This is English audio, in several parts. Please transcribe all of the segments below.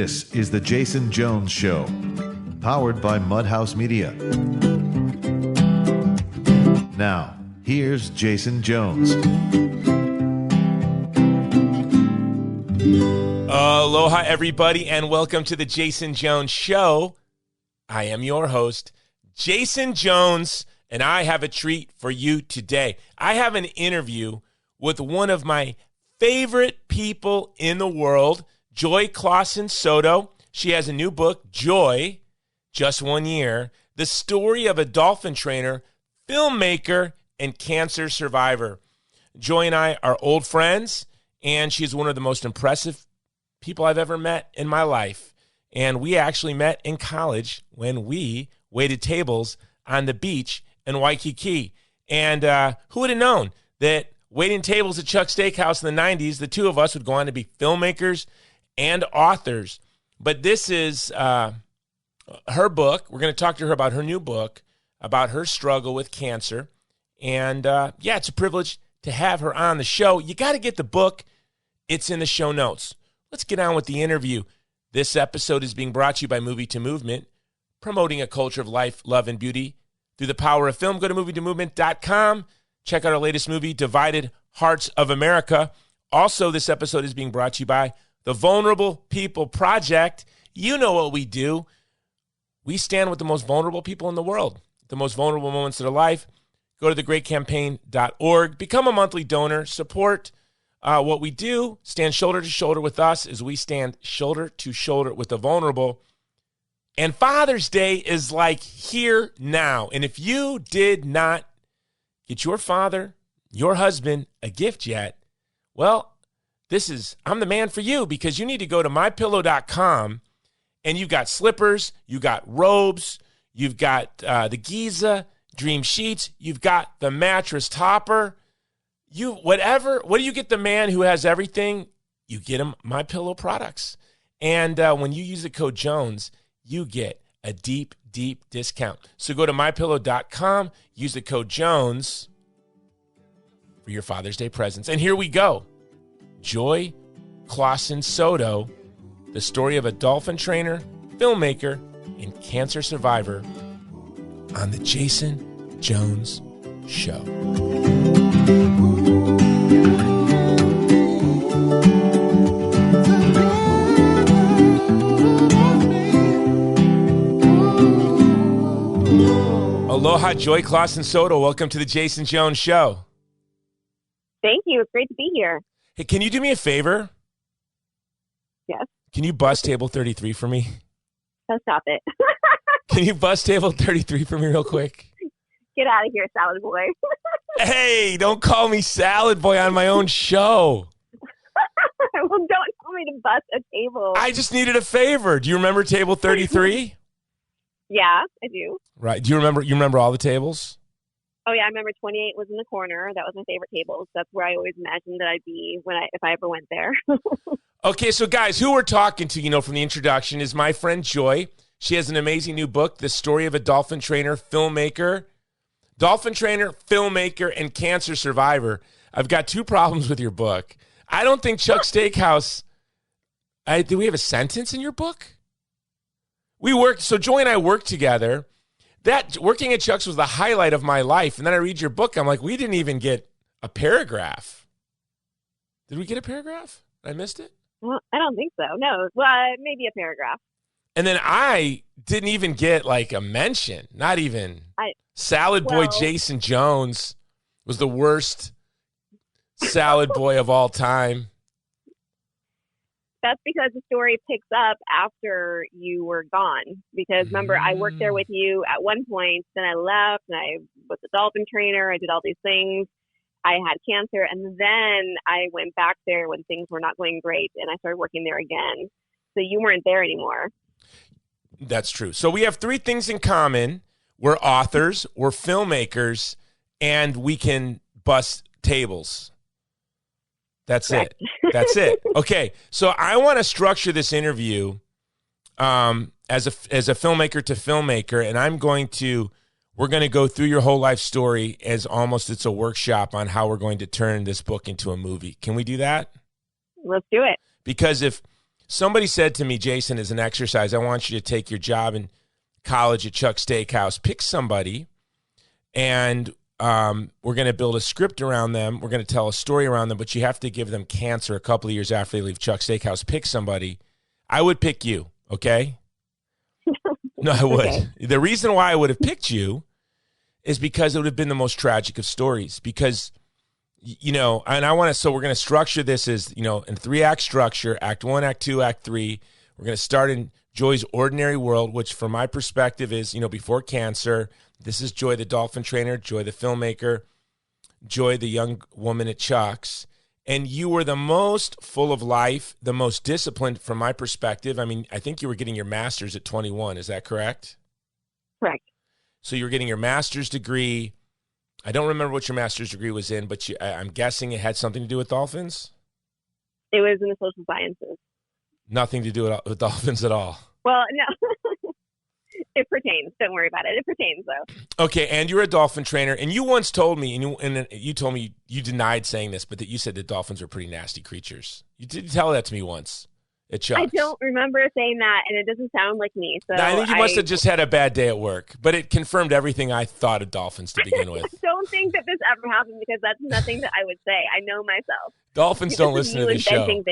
This is The Jason Jones Show, powered by Mudhouse Media. Now, here's Jason Jones. Aloha, everybody, and welcome to The Jason Jones Show. I am your host, Jason Jones, and I have a treat for you today. I have an interview with one of my favorite people in the world, Clausen Soto. She has a new book, Joy, Just 1 Year, the story of a dolphin trainer, filmmaker, and cancer survivor. Joy and I are old friends, and she's one of the most impressive people I've ever met in my life. And we actually met in college when we waited tables on the beach in Waikiki. And who would have known that waiting tables at Chuck's Steakhouse in the 90s, the two of us would go on to be filmmakers and authors. But this is her book. We're going to talk to her about her new book, about her struggle with cancer. And it's a privilege to have her on the show. You got to get the book. It's in the show notes. Let's get on with the interview. This episode is being brought to you by Movie to Movement, promoting a culture of life, love, and beauty through the power of film. Go to movieToMovement.com. Check out our latest movie, Divided Hearts of America. Also, this episode is being brought to you by the Vulnerable People Project. You know what we do. We stand with the most vulnerable people in the world, the most vulnerable moments of their life. Go to thegreatcampaign.org. Become a monthly donor. Support what we do. Stand shoulder to shoulder with us as we stand shoulder to shoulder with the vulnerable. And Father's Day is like here now. And if you did not get your father, your husband, a gift yet, well, I'm the man for you, because you need to go to mypillow.com, and you've got slippers, you've got robes, you've got the Giza Dream Sheets, you've got the mattress topper, what do you get the man who has everything? You get him MyPillow products. And when you use the code Jones, you get a deep, deep discount. So go to mypillow.com, use the code Jones for your Father's Day presents. And here we go. Joy Clausen Soto, the story of a dolphin trainer, filmmaker, and cancer survivor on The Jason Jones Show. Aloha, Joy Clausen Soto. Welcome to The Jason Jones Show. Thank you. It's great to be here. Hey, can you do me a favor? Yes. Can you bust table 33 for me? Oh, stop it. Can you bust table 33 for me real quick? Get out of here, salad boy. Hey, don't call me salad boy on my own show. Well, don't tell me to bust a table. I just needed a favor. Do you remember table 33? Yeah, I do. Right. Do you remember all the tables? Oh, yeah, I remember 28 was in the corner. That was my favorite table. That's where I always imagined that I'd be if I ever went there. Okay, so guys, who we're talking to, from the introduction is my friend Joy. She has an amazing new book, The Story of a Dolphin Trainer, Filmmaker, and Cancer Survivor. I've got two problems with your book. I don't think Chuck's Steakhouse, do we have a sentence in your book? So Joy and I worked together. That working at Chuck's was the highlight of my life. And then I read your book. I'm like, we didn't even get a paragraph. Did we get a paragraph? I missed it? Well, I don't think so. No. Well, maybe a paragraph. And then I didn't even get like a mention. Not even. Salad boy Jason Jones was the worst salad boy of all time. That's because the story picks up after you were gone. Because remember, I worked there with you at one point, then I left, and I was a dolphin trainer. I did all these things. I had cancer, and then I went back there when things were not going great, and I started working there again. So you weren't there anymore. That's true. So we have three things in common. We're authors, we're filmmakers, and we can bust tables. That's Correct. it. That's it. Okay, so I want to structure this interview as a filmmaker to filmmaker, and we're going to go through your whole life story as almost it's a workshop on how we're going to turn this book into a movie. Can we do that? Let's do it. Because if Somebody said to me, Jason, as an exercise, I want you to take your job in college at Chuck's Steakhouse, pick somebody, and we're going to build a script around them. We're going to tell a story around them, but you have to give them cancer a couple of years after they leave Chuck's Steakhouse. Pick somebody. I would pick you, okay? No, I would. Okay. The reason why I would have picked you is because it would have been the most tragic of stories. Because, and so we're going to structure this as, in 3-act structure, act 1, act 2, act 3. We're going to start in Joy's ordinary world, which from my perspective is, before cancer. This is Joy, the Dolphin trainer, Joy, the filmmaker, Joy, the young woman at Chuck's. And you were the most full of life, the most disciplined from my perspective. I mean, I think you were getting your master's at 21. Is that correct? Correct. So you were getting your master's degree. I don't remember what your master's degree was in, but I'm guessing it had something to do with dolphins? It was in the social sciences. Nothing to do with dolphins at all? Well, no. It pertains. Don't worry about it. It pertains, though. Okay, and you're a dolphin trainer, and you once told me, and you told me you denied saying this, but that you said that dolphins are pretty nasty creatures. You did tell that to me once at Chuck's. I don't remember saying that, and it doesn't sound like me. So I think you must have just had a bad day at work, but it confirmed everything I thought of dolphins to begin with. I don't think that this ever happened because that's nothing that I would say. I know myself. Dolphins don't listen to the show. Things.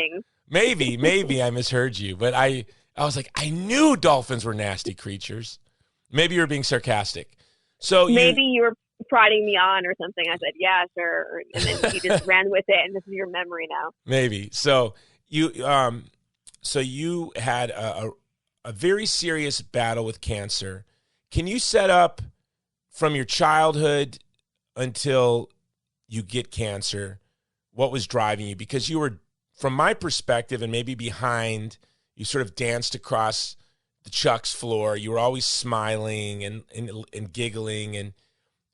Maybe I misheard you, but I was like, I knew dolphins were nasty creatures. Maybe you were being sarcastic. So maybe you were prodding me on or something. I said, yeah, sure. And then you just ran with it, and this is your memory now. Maybe. So you had a very serious battle with cancer. Can you set up from your childhood until you get cancer, what was driving you? Because you were, from my perspective, and maybe behind, you sort of danced across the Chuck's floor. You were always smiling and giggling and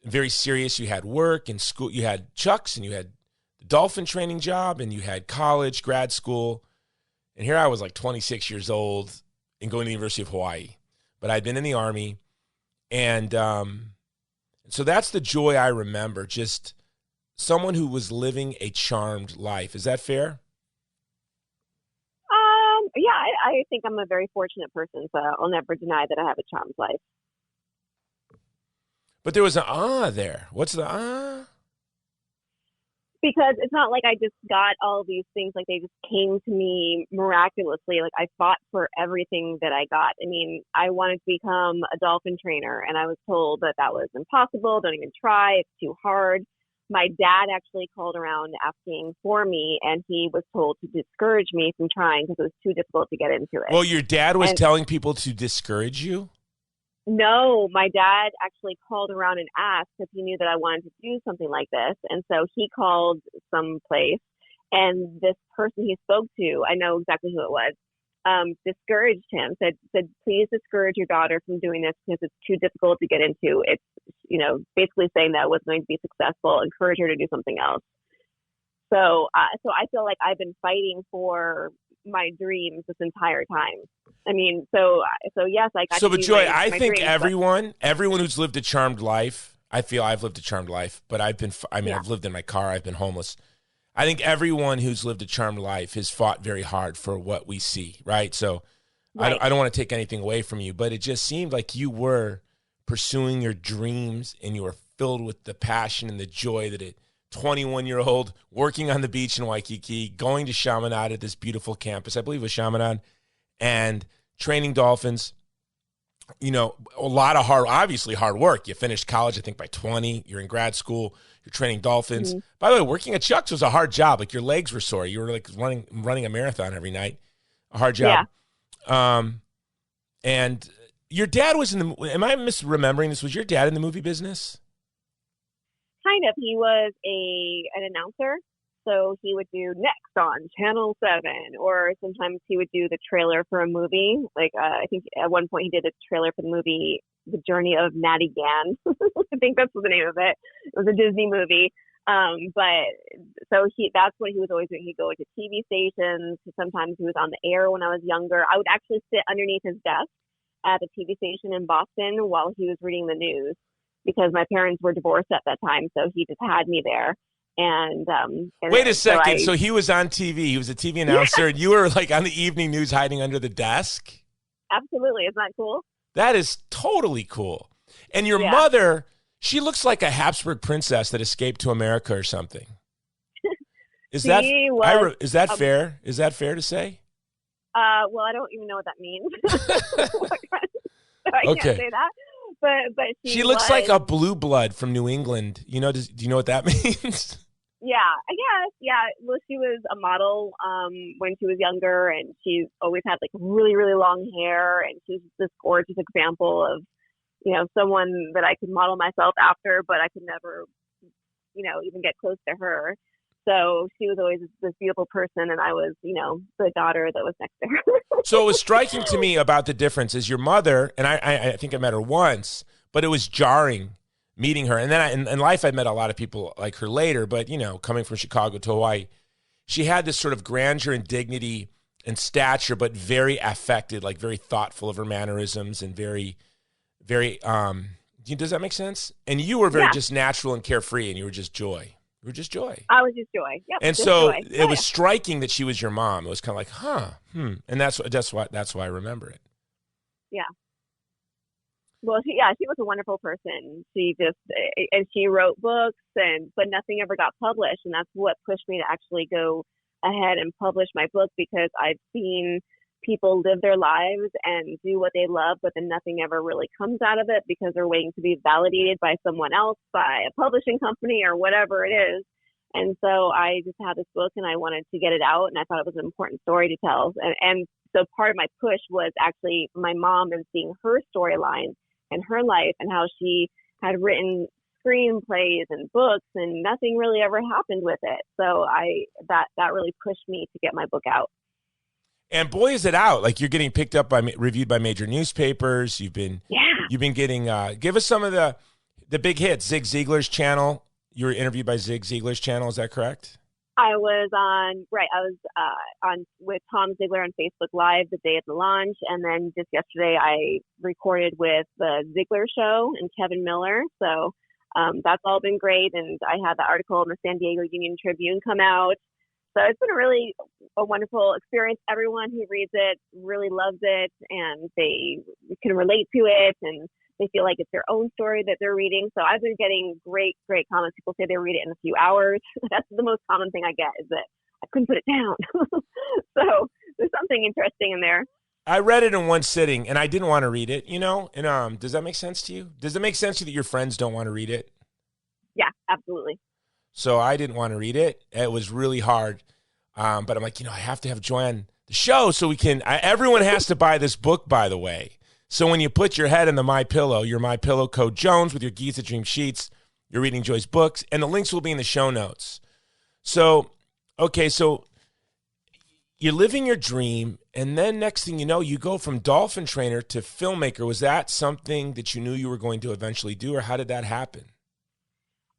very serious. You had work and school. You had Chuck's, and you had the dolphin training job, and you had college, grad school. And here I was like 26 years old and going to the University of Hawaii. But I'd been in the Army. And so that's the Joy I remember, just someone who was living a charmed life. Is that fair? Yeah, I think I'm a very fortunate person, so I'll never deny that I have a charmed life. But there was an there. What's the Because it's not like I just got all these things, like they just came to me miraculously. Like I fought for everything that I got. I mean, I wanted to become a dolphin trainer, and I was told that was impossible. Don't even try. It's too hard. My dad actually called around asking for me, and he was told to discourage me from trying because it was too difficult to get into it. Well, your dad was telling people to discourage you? No, my dad actually called around and asked because he knew that I wanted to do something like this. And so he called some place, and this person he spoke to, I know exactly who it was, discouraged him, said, please discourage your daughter from doing this because it's too difficult to get into. It's, basically saying that I wasn't going to be successful, encourage her to do something else. So I feel like I've been fighting for my dreams this entire time. I mean, so yes, I got to but do Joy, my I think dreams, everyone who's lived a charmed life, I feel I've lived a charmed life, but I've lived in my car, I've been homeless. I think everyone who's lived a charmed life has fought very hard for what we see, right? So right. I don't want to take anything away from you, but it just seemed like you were pursuing your dreams, and you were filled with the passion and the joy that a 21-year-old working on the beach in Waikiki, going to Chaminade at this beautiful campus, I believe it was Chaminade, and training dolphins. A lot of obviously hard work. You finished college, I think, by 20. You're in grad school. You're training dolphins. Mm-hmm. By the way, working at Chuck's was a hard job. Like, your legs were sore. You were like running a marathon every night. A hard job. Yeah. And your dad was am I misremembering this? Was your dad in the movie business? Kind of. He was an announcer. So he would do next on Channel 7, or sometimes he would do the trailer for a movie. Like, I think at one point he did a trailer for the movie, The Journey of Natty Gann. I think that's the name of it. It was a Disney movie. That's what he was always doing. He'd go into TV stations. Sometimes he was on the air when I was younger. I would actually sit underneath his desk at a TV station in Boston while he was reading the news, because my parents were divorced at that time. So he just had me there. And wait a second. So So he was on TV. He was a TV announcer, and you were like on the evening news hiding under the desk? Absolutely. Isn't that cool? That is totally cool. And your Yeah. mother, she looks like a Habsburg princess that escaped to America or something. Is that fair? Is that fair to say? Well, I don't even know what that means. So I Okay. can't say that. But she looks like a blue blood from New England. You know, do you know what that means? Yeah, I guess. Yeah. Well, she was a model when she was younger, and she's always had like really, really long hair, and she's this gorgeous example of, someone that I could model myself after, but I could never, even get close to her. So she was always this beautiful person, and I was, the daughter that was next to her. So it was striking to me about the difference is your mother, and I think I met her once, but it was jarring meeting her. And then in life, I met a lot of people like her later, but, coming from Chicago to Hawaii, she had this sort of grandeur and dignity and stature, but very affected, like very thoughtful of her mannerisms and very, very, does that make sense? And you were very just natural and carefree, and you were just joy. You were just joy. I was just joy. Yep, and just so joy. it was striking that she was your mom. It was kind of like, and that's why I remember it. Yeah. Well, she was a wonderful person. She wrote books, but nothing ever got published, and that's what pushed me to actually go ahead and publish my book, because I've seen people live their lives and do what they love, but then nothing ever really comes out of it because they're waiting to be validated by someone else, by a publishing company or whatever it is. And so I just had this book and I wanted to get it out, and I thought it was an important story to tell. And so part of my push was actually my mom and seeing her storyline and her life and how she had written screenplays and books and nothing really ever happened with it. So that really pushed me to get my book out. And boy, is it out! Like you're getting picked up reviewed by major newspapers. You've been getting. Give us some of the big hits. Zig Ziglar's channel. You were interviewed by Zig Ziglar's channel. Is that correct? I was on with Tom Ziegler on Facebook Live the day of the launch, and then just yesterday I recorded with the Ziegler Show and Kevin Miller. So that's all been great, and I had the article in the San Diego Union Tribune come out. So it's been really a wonderful experience. Everyone who reads it really loves it, and they can relate to it, and they feel like it's their own story that they're reading. So I've been getting great comments. People say they read it in a few hours. That's the most common thing I get, is that I couldn't put it down. So there's something interesting in there. I read it in one sitting, and I didn't want to read it, And does that make sense to you? Does it make sense to you that your friends don't want to read it? Yeah, absolutely. So I didn't want to read it. It was really hard. But I'm like, I have to have Joy on the show so we can. Everyone has to buy this book, by the way. So when you put your head in the MyPillow, your MyPillow code Jones with your Giza Dream sheets, you're reading Joy's books, and the links will be in the show notes. So, okay, so you're living your dream, and then next thing you know, you go from Dolphin trainer to filmmaker. Was that something that you knew you were going to eventually do, or how did that happen?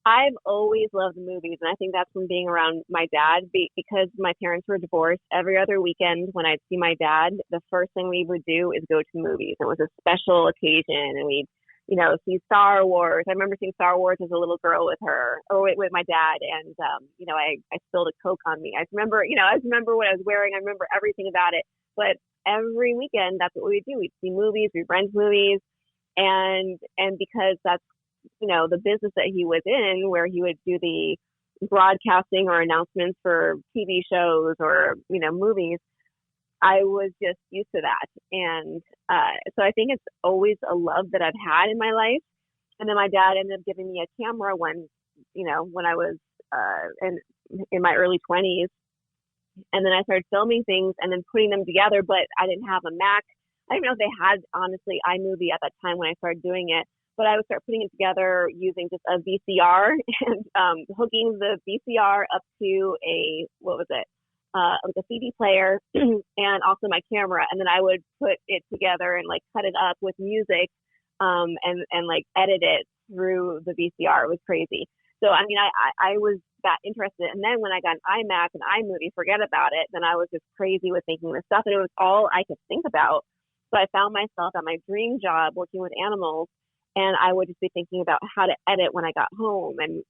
I've always loved movies, and I think that's from being around my dad, because my parents were divorced. Every other weekend when I'd see my dad, the first thing we would do is go to the movies. It was a special occasion, and we'd, see Star Wars. I remember seeing Star Wars as a little girl with my dad, and, I spilled a Coke on me. I remember what I was wearing. I remember everything about it. But every weekend, that's what we'd do. We'd see movies, we'd rent movies, and because that's, the business that he was in, where he would do the broadcasting or announcements for TV shows or, movies, I was just used to that. And so I think it's always a love that I've had in my life. And then my dad ended up giving me a camera when I was in my early 20s. And then I started filming things and then putting them together, but I didn't have a Mac. I don't even know if they had, honestly, iMovie at that time when I started doing it. But I would start putting it together using just a VCR and hooking the VCR up to like a CD player and also my camera. And then I would put it together and like cut it up with music and like edit it through the VCR. It was crazy. So, I mean, I was that interested. And then when I got an iMac and iMovie, forget about it. Then I was just crazy with making this stuff. And it was all I could think about. So I found myself at my dream job working with animals. And I would just be thinking about how to edit when I got home and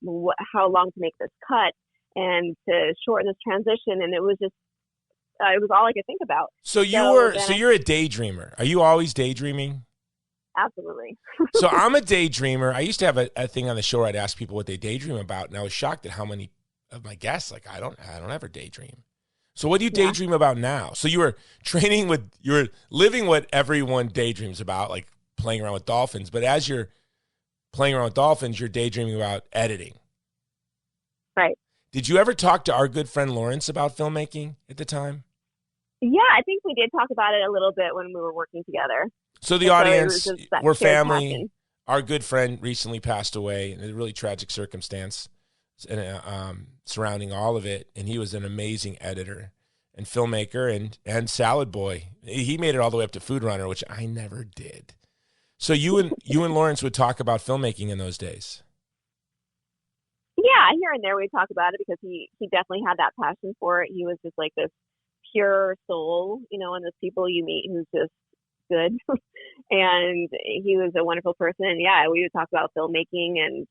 how long to make this cut and to shorten this transition. And it was just, it was all I could think about. So you're a daydreamer. Are you always daydreaming? Absolutely. So I'm a daydreamer. I used to have a thing on the show where I'd ask people what they daydream about, and I was shocked at how many of my guests, like, I don't ever daydream. So what do you daydream about now? So you were living what everyone daydreams about, like playing around with dolphins. But as you're playing around with dolphins, you're daydreaming about editing. Right. Did you ever talk to our good friend Lawrence about filmmaking at the time? Yeah, I think we did talk about it a little bit when we were working together. So the audience, we're family. Passion. Our good friend recently passed away in a really tragic circumstance surrounding all of it. And he was an amazing editor and filmmaker and salad boy. He made it all the way up to Food Runner, which I never did. So you and Lawrence would talk about filmmaking in those days. Yeah, here and there we talk about it because he definitely had that passion for it. He was just like this pure soul, and those people you meet who's just good. And he was a wonderful person. And yeah, we would talk about filmmaking and,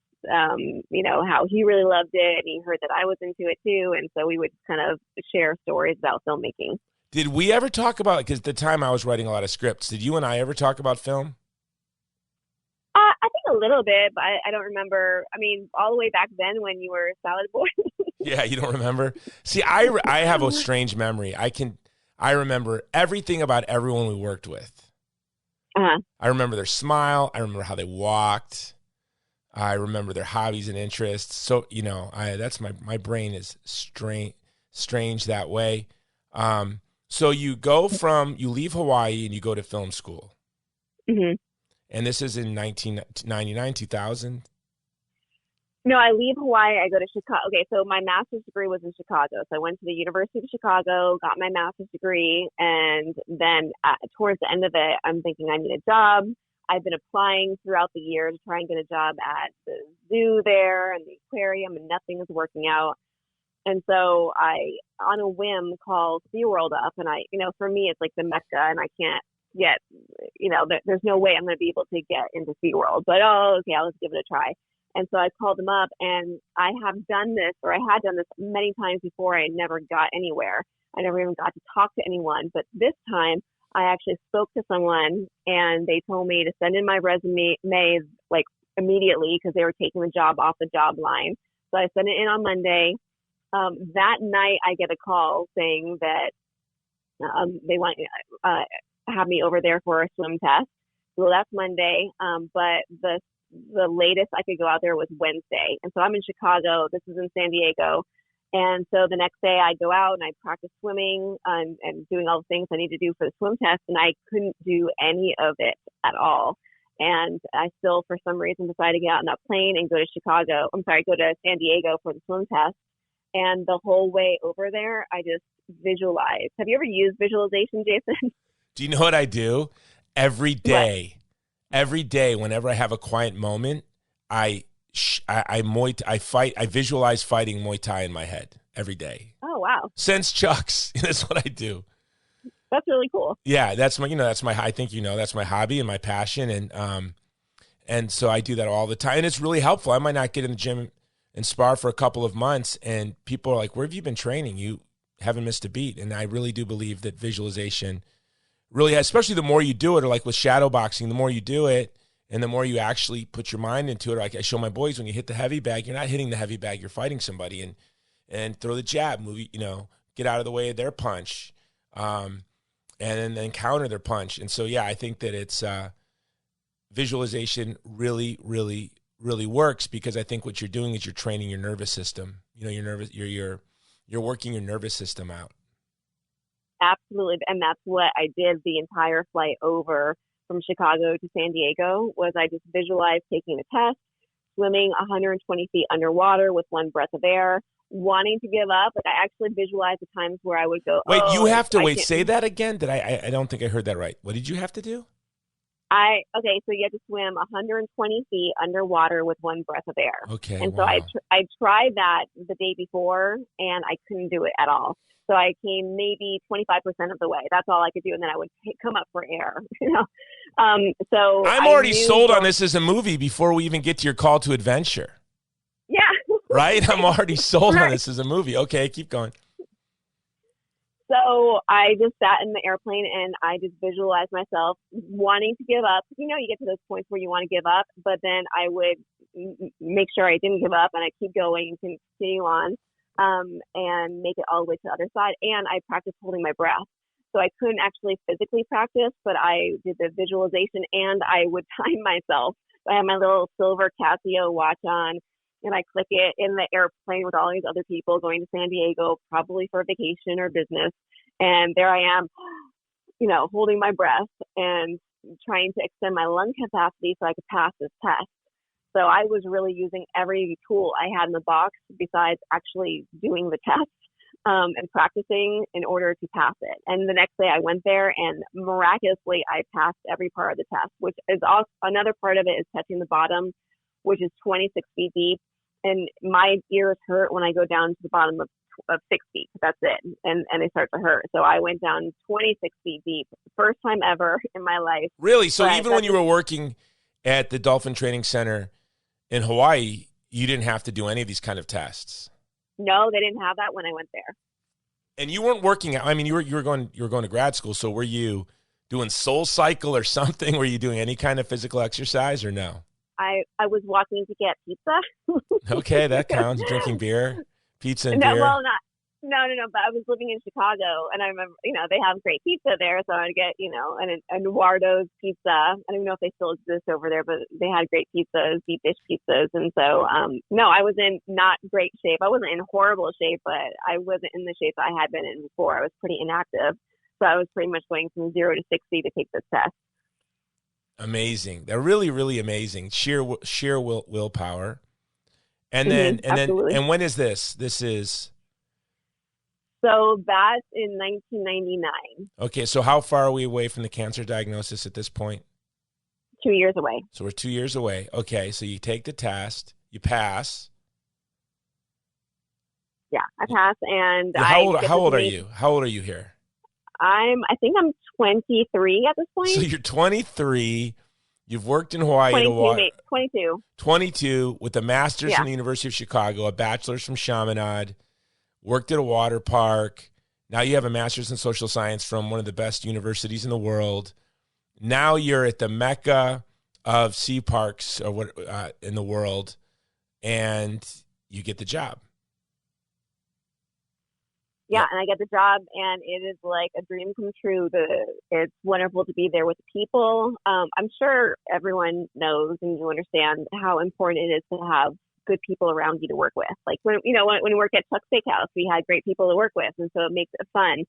how he really loved it. And he heard that I was into it too. And so we would kind of share stories about filmmaking. Did we ever talk about, because at the time I was writing a lot of scripts, did you and I ever talk about film? I think a little bit, but I don't remember. I mean, all the way back then when you were a salad boy. Yeah, you don't remember? See, I have a strange memory. I remember everything about everyone we worked with. Uh-huh. I remember their smile. I remember how they walked. I remember their hobbies and interests. So, that's my brain is strange that way. So you leave Hawaii and you go to film school. Mm-hmm. And this is in 1999, 2000? No, I leave Hawaii. I go to Chicago. Okay, so my master's degree was in Chicago. So I went to the University of Chicago, got my master's degree, and then towards the end of it, I'm thinking I need a job. I've been applying throughout the year to try and get a job at the zoo there and the aquarium, and nothing is working out. And so I, on a whim, call SeaWorld up, and for me, it's like the Mecca, and I can't get, there's no way I'm going to be able to get into SeaWorld. But, okay, I'll just give it a try. And so I called them up, and I had done this many times before. I never got anywhere. I never even got to talk to anyone. But this time I actually spoke to someone, and they told me to send in my resume like immediately because they were taking the job off the job line. So I sent it in on Monday. That night I get a call saying that they want to have me over there for a swim test. So that's Monday. But the latest I could go out there was Wednesday. And so I'm in Chicago. This is in San Diego. And so the next day I go out and I practice swimming and doing all the things I need to do for the swim test. And I couldn't do any of it at all. And I still, for some reason, decided to get out on that plane and go to San Diego for the swim test. And the whole way over there, I just visualized. Have you ever used visualization, Jason? Do you know what I do? Every day, whenever I have a quiet moment, I visualize fighting Muay Thai in my head every day. Oh, wow. Sense chucks. That's what I do. That's really cool. Yeah, that's my hobby and my passion. And so I do that all the time. And it's really helpful. I might not get in the gym and spar for a couple of months, and people are like, where have you been training? You haven't missed a beat. And I really do believe that visualization really, especially the more you do it, or like with shadow boxing, the more you do it and the more you actually put your mind into it. Like I show my boys, when you hit the heavy bag, you're not hitting the heavy bag, you're fighting somebody, and throw the jab, get out of the way of their punch, and then counter their punch. And so, yeah, I think that it's visualization really, really, really works, because I think what you're doing is you're training your nervous system. You're working your nervous system out. Absolutely. And that's what I did the entire flight over from Chicago to San Diego. Was I just visualized taking the test, swimming 120 feet underwater with one breath of air, wanting to give up. Like I actually visualized the times where I would go, say that again. I don't think I heard that right. What did you have to do? So you had to swim 120 feet underwater with one breath of air. Okay. And wow. so I tried that the day before, and I couldn't do it at all. So I came maybe 25% of the way. That's all I could do. And then I would come up for air, So I'm I already knew sold on this as a movie before we even get to your call to adventure. Yeah. Right? I'm already sold on Right. this as a movie. Okay, keep going. So I just sat in the airplane and I just visualized myself wanting to give up. You get to those points where you want to give up, but then I would make sure I didn't give up and I keep going and continue on and make it all the way to the other side. And I practiced holding my breath. So I couldn't actually physically practice, but I did the visualization and I would time myself. So I had my little silver Casio watch on. And I click it in the airplane with all these other people going to San Diego, probably for a vacation or business. And there I am, holding my breath and trying to extend my lung capacity so I could pass this test. So I was really using every tool I had in the box besides actually doing the test and practicing in order to pass it. And the next day I went there and miraculously I passed every part of the test, which is also another part of it is touching the bottom, which is 26 feet deep. And my ears hurt when I go down to the bottom of 6 feet. That's it. And they start to hurt. So I went down 26 feet deep. First time ever in my life. Really? So even when you were working at the Dolphin Training Center in Hawaii, you didn't have to do any of these kind of tests? No, they didn't have that when I went there. And you weren't working. I mean, you were going to grad school. So were you doing Soul Cycle or something? Were you doing any kind of physical exercise or no? I was walking to get pizza. Okay, that counts. Drinking beer, pizza and no, beer. Well, no. But I was living in Chicago, and I remember, they have great pizza there, so I'd get, an Eduardo's pizza. I don't even know if they still exist over there, but they had great pizzas, deep dish pizzas, and so no, I was in not great shape. I wasn't in horrible shape, but I wasn't in the shape I had been in before. I was pretty inactive, so I was pretty much going from 0 to 60 to take this test. Amazing. They're really, really amazing. Sheer willpower. And then, and when is this? This is. So that's in 1999. Okay. So how far are we away from the cancer diagnosis at this point? 2 years away. So we're 2 years away. Okay. So you take the test, you pass. Yeah, I passed. And how old are you? How old are you here? I think I'm 23 at this point. So you're 23. You've worked in Hawaii. 22. 22 with a master's from the University of Chicago, a bachelor's from Chaminade, worked at a water park. Now you have a master's in social science from one of the best universities in the world. Now you're at the mecca of sea parks in the world, and you get the job. Yeah, and I get the job, and it is like a dream come true. It's wonderful to be there with the people. I'm sure everyone knows and you understand how important it is to have good people around you to work with. Like when we work at Chuck's Steakhouse, we had great people to work with, and so it makes it fun.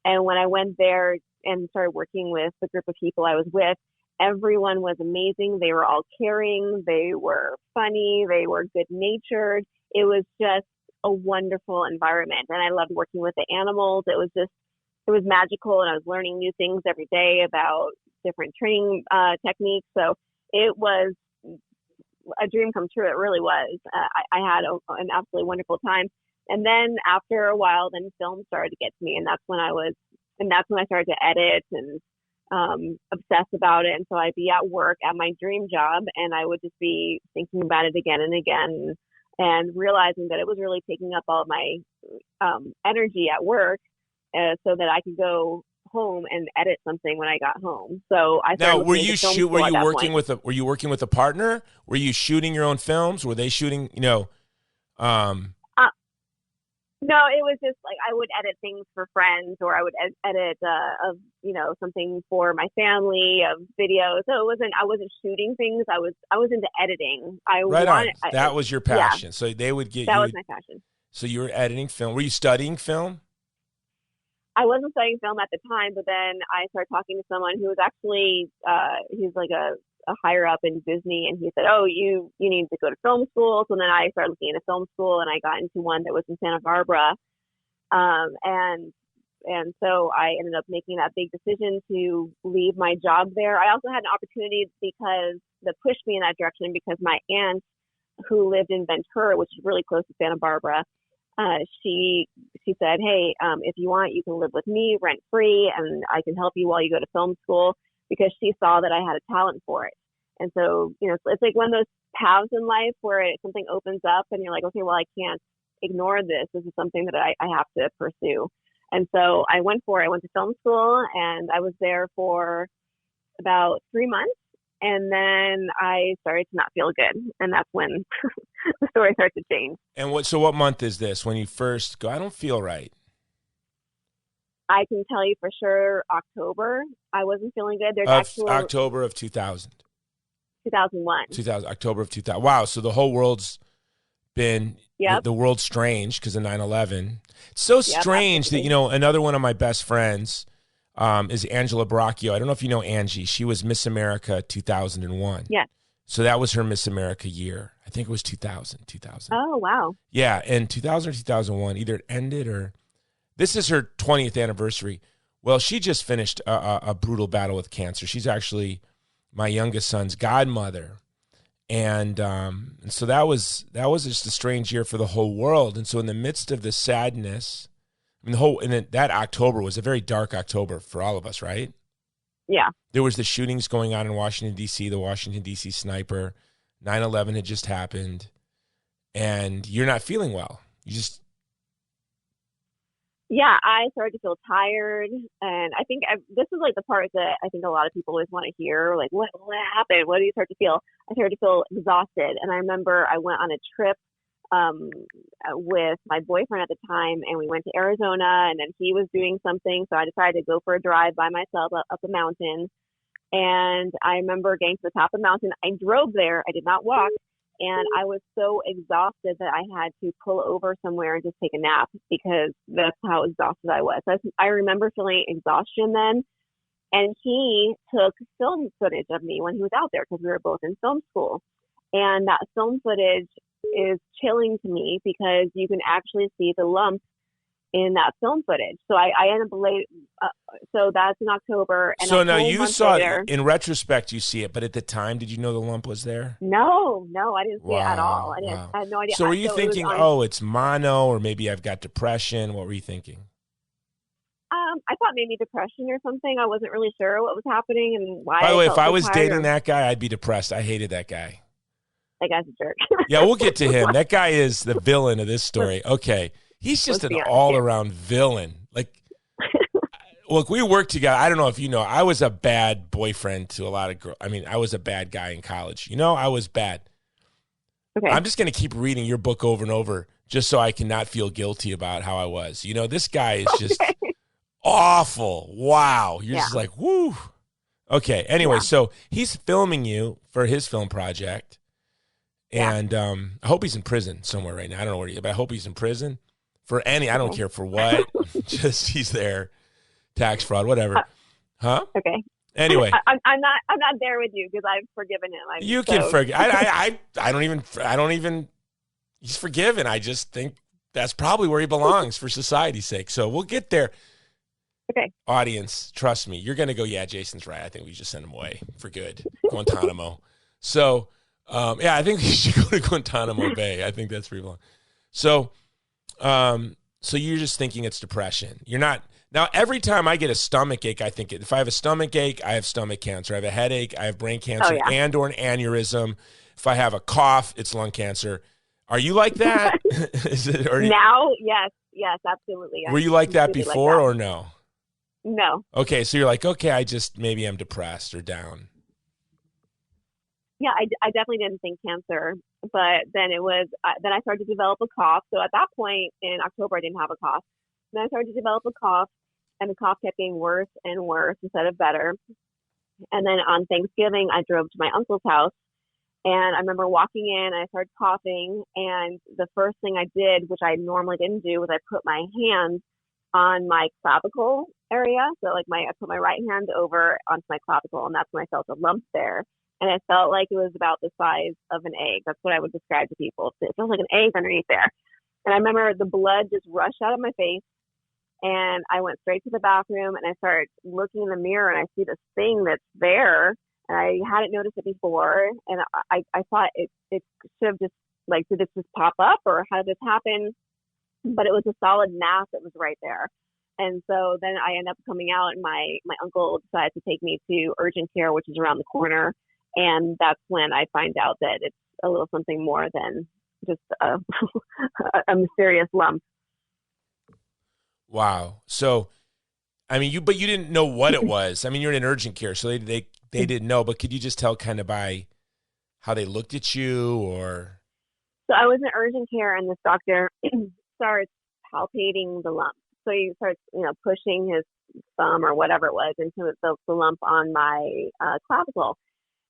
And when I went there and started working with the group of people I was with, everyone was amazing. They were all caring. They were funny. They were good natured. It was just a wonderful environment, and I loved working with the animals. It was magical, and I was learning new things every day about different training techniques. So it was a dream come true. It really was. I had an absolutely wonderful time. And then after a while, then film started to get to me, and that's when I started to edit and obsess about it. And so I'd be at work at my dream job, and I would just be thinking about it again and again, and realizing that it was really taking up all of my energy at work, so that I could go home and edit something when I got home. So I started. Now, were you working with a partner? Were you shooting your own films? Were they shooting? No, it was just like I would edit things for friends, or I would edit something for my family of videos. So I wasn't shooting things. I was into editing. That was your passion. Yeah. So they would get that was my passion. So you were editing film. Were you studying film? I wasn't studying film at the time, but then I started talking to someone who was actually he's like a higher up in Disney, and he said, "Oh, you need to go to film school." So then I started looking into film school, and I got into one that was in Santa Barbara, and so I ended up making that big decision to leave my job there. I also had an opportunity that pushed me in that direction, because my aunt, who lived in Ventura, which is really close to Santa Barbara, she said, hey, if you want, you can live with me rent free, and I can help you while you go to film school, because she saw that I had a talent for it. And so, it's like one of those paths in life where something opens up and you're like, okay, well, I can't ignore this. This is something that I have to pursue. And so I went to film school, and I was there for about 3 months. And then I started to not feel good. And that's when the story started to change. And so what month is this when you first go, I don't feel right? I can tell you for sure, October. I wasn't feeling good. October of 2000. 2001. October of 2000. Wow. So the whole world's been, yep. the world's strange because of 9/11. It's so strange that, another one of my best friends is Angela Baracchio. I don't know if you know Angie. She was Miss America 2001. Yeah. So that was her Miss America year. I think it was 2000. Oh, wow. Yeah. And 2000 or 2001, either it ended or this is her 20th anniversary. Well, she just finished a brutal battle with cancer. She's actually my youngest son's godmother. And so that was just a strange year for the whole world. And so in the midst of the sadness, that October was a very dark October for all of us, right? Yeah. There was the shootings going on in Washington, D.C., the Washington, D.C. sniper. 9/11 had just happened. And you're not feeling well. Yeah, I started to feel tired. And I think this is like the part that I think a lot of people always want to hear. Like, what happened? What do you start to feel? I started to feel exhausted. And I remember I went on a trip with my boyfriend at the time, and we went to Arizona, and then he was doing something. So I decided to go for a drive by myself up a mountain. And I remember getting to the top of the mountain. I drove there. I did not walk. And I was so exhausted that I had to pull over somewhere and just take a nap, because that's how exhausted I was. I remember feeling exhaustion then. And he took film footage of me when he was out there, because we were both in film school. And that film footage is chilling to me, because you can actually see the lump in that film footage. So I ended up late. So that's in October. And so now you saw it. In retrospect, you see it, but at the time, did you know the lump was there? No, I didn't see it at all. I had no idea. So were you thinking, it's mono, or maybe I've got depression? What were you thinking? I thought maybe depression or something. I wasn't really sure what was happening and why. By the way, if I was dating that guy, I'd be depressed. I hated that guy. That guy's a jerk. Yeah, we'll get to him. That guy is the villain of this story. Okay. He's just an all-around villain. Like, look, we worked together. I don't know if you know, I was a bad boyfriend to a lot of girls. I mean, I was a bad guy in college. I was bad. Okay. I'm just going to keep reading your book over and over just so I can not feel guilty about how I was. This guy is just awful. Wow. You're just like, woo. Okay. Anyway, so he's filming you for his film project. And I hope he's in prison somewhere right now. I don't know where he is, but I hope he's in prison. For I don't care for what, just he's there, tax fraud, whatever, huh? Okay. Anyway, I'm not there with you, because I've forgiven him. You can forgive. I don't even. He's forgiven. I just think that's probably where he belongs for society's sake. So we'll get there. Okay. Audience, trust me, you're gonna go. Yeah, Jason's right. I think we just send him away for good, Guantanamo. So, I think we should go to Guantanamo Bay. I think that's where he belongs. So. So you're just thinking it's depression. You're not. Now, every time I get a stomach ache, I think if I have a stomach ache, I have stomach cancer. I have a headache, I have brain cancer and or an aneurysm. If I have a cough, it's lung cancer. Are you like that? Now, yes, absolutely. Were you like that before or no? No. Okay, so you're like, okay, maybe I'm depressed or down. Yeah, I definitely didn't think cancer, but then then I started to develop a cough. So at that point in October, I didn't have a cough. Then I started to develop a cough, and the cough kept getting worse and worse instead of better. And then on Thanksgiving, I drove to my uncle's house, and I remember walking in, and I started coughing, and the first thing I did, which I normally didn't do, was I put my hand on my clavicle area. So I put my right hand over onto my clavicle, and that's when I felt a lump there. And it felt like it was about the size of an egg. That's what I would describe to people. It felt like an egg underneath there. And I remember the blood just rushed out of my face. And I went straight to the bathroom, and I started looking in the mirror, and I see this thing that's there. And I hadn't noticed it before. And I thought it should have just, did this just pop up, or how did this happen? but it was a solid mass that was right there. And so then I ended up coming out, and my uncle decided to take me to urgent care, which is around the corner. And that's when I find out that it's a little something more than just a, a mysterious lump. Wow. So, I mean, but you didn't know what it was. I mean, you're in urgent care, so they didn't know. But could you just tell kind of by how they looked at you, or? So I was in urgent care, and this doctor starts palpating the lump. So he starts, pushing his thumb or whatever it was into the lump on my clavicle.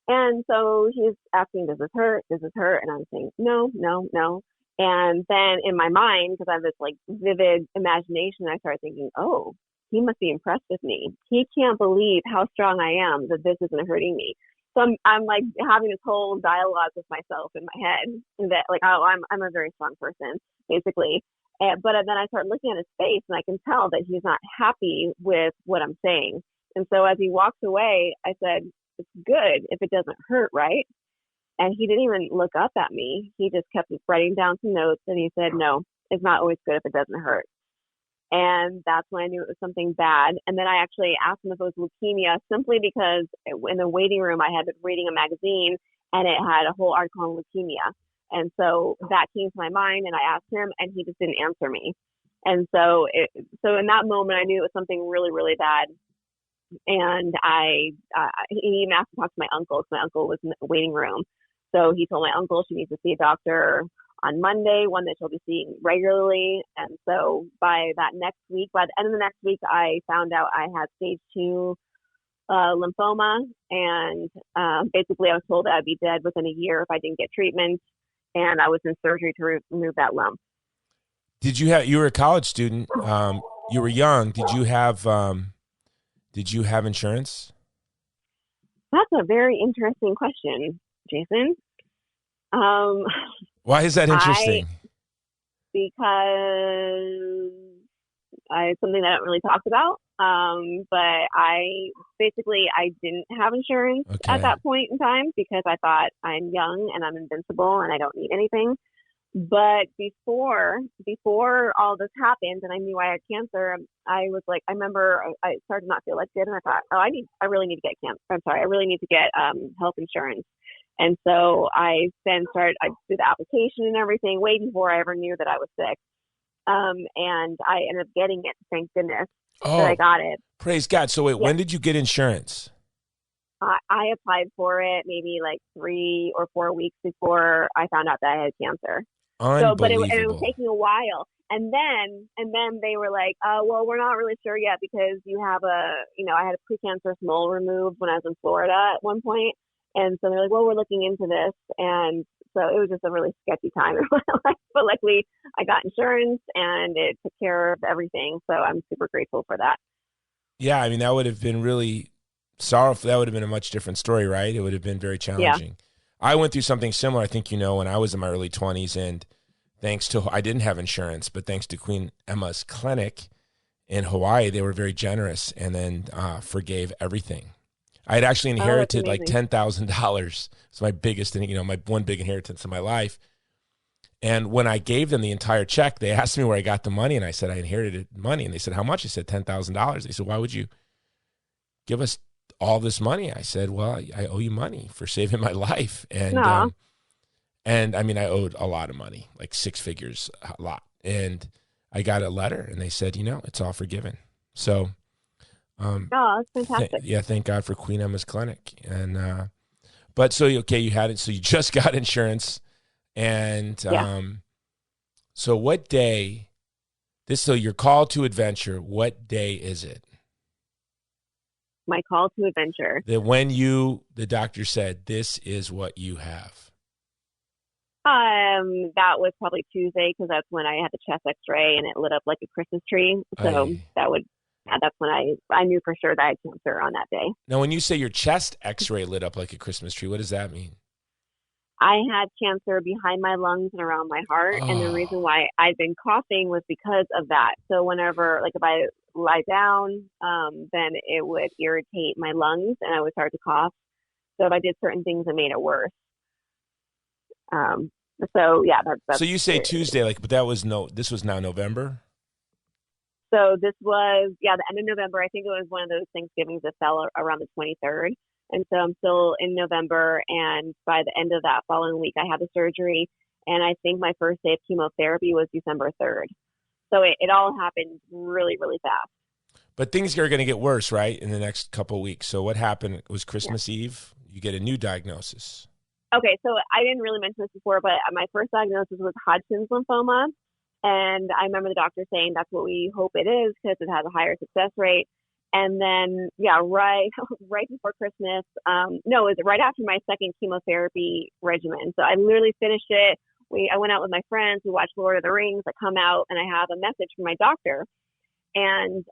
And so he's asking, does this hurt? Does this hurt? And I'm saying, no, no, no. And then in my mind, because I have this like vivid imagination, I start thinking, oh, he must be impressed with me. He can't believe how strong I am, that this isn't hurting me. So I'm like having this whole dialogue with myself in my head that like, oh, I'm a very strong person, basically. But then I start looking at his face, and I can tell that he's not happy with what I'm saying. And so as he walks away, I said, it's good if it doesn't hurt, right? And he didn't even look up at me. He just kept writing down some notes, and he said, no, it's not always good if it doesn't hurt. And that's when I knew it was something bad. And then I actually asked him if it was leukemia, simply because in the waiting room, I had been reading a magazine, and it had a whole article on leukemia. And so that came to my mind, and I asked him, and he just didn't answer me. And so in that moment, I knew it was something really, really bad. And he even asked to talk to my uncle, because my uncle was in the waiting room. So he told my uncle she needs to see a doctor on Monday, one that she'll be seeing regularly. And so by the end of the next week, I found out I had stage 2 lymphoma. And basically I was told that I'd be dead within a year if I didn't get treatment. And I was in surgery to remove that lump. You were a college student. You were young. Did you have insurance? That's a very interesting question, Jason. Why is that interesting? Because it's something that I don't really talk about. But I didn't have insurance at that point in time, because I thought I'm young and I'm invincible and I don't need anything. But before all this happened and I knew I had cancer, I remember I started to not feel like good, and I thought, I really need to get health insurance. And so I then I did the application and everything way before I ever knew that I was sick. And I ended up getting it, thank goodness. that I got it. Praise God. So wait, when did you get insurance? I applied for it maybe like 3 or 4 weeks before I found out that I had cancer. Unbelievable. But it was taking a while. And then they were like, well, we're not really sure yet because you have I had a precancerous mole removed when I was in Florida at one point. And so they're like, well, we're looking into this. And so it was just a really sketchy time in my life. But luckily I got insurance and it took care of everything. So I'm super grateful for that. Yeah. I mean, that would have been really sorrowful. That would have been a much different story, right? It would have been very challenging. Yeah. I went through something similar, I think, when I was in my early 20s, and I didn't have insurance, but thanks to Queen Emma's clinic in Hawaii, they were very generous and then forgave everything. I had actually inherited like $10,000. It's my biggest, my one big inheritance in my life. And when I gave them the entire check, they asked me where I got the money, and I said I inherited money. And they said, how much? I said $10,000. They said, why would you give us all this money? I said, well, I owe you money for saving my life. And I mean, I owed a lot of money, like 6 figures, a lot. And I got a letter, and they said, it's all forgiven. So, that's fantastic. Thank God for Queen Emma's clinic. And, but so, okay, you had it. So you just got insurance. And, so what day, so your call to adventure, what day is it? My call to adventure. When the doctor said, this is what you have. That was probably Tuesday, because that's when I had the chest X-ray and it lit up like a Christmas tree. So that's when I knew for sure that I had cancer on that day. Now, when you say your chest X-ray lit up like a Christmas tree, what does that mean? I had cancer behind my lungs and around my heart. Oh. And the reason why I'd been coughing was because of that. So whenever, like if I lie down, then it would irritate my lungs and I would start to cough. So if I did certain things, it made it worse. So yeah, that's So you say Tuesday, but this was now November? So this was, the end of November. I think it was one of those Thanksgivings that fell around the 23rd. And so I'm still in November. And by the end of that following week, I had the surgery. And I think my first day of chemotherapy was December 3rd. So it all happened really, really fast. But things are going to get worse, right, in the next couple of weeks. So what happened? It was Christmas Eve. You get a new diagnosis. Okay, so I didn't really mention this before, but my first diagnosis was Hodgkin's lymphoma. And I remember the doctor saying that's what we hope it is because it has a higher success rate. And then, right before Christmas, it was right after my second chemotherapy regimen. So I literally finished it. I went out with my friends. We watched Lord of the Rings. I come out and I have a message from my doctor. And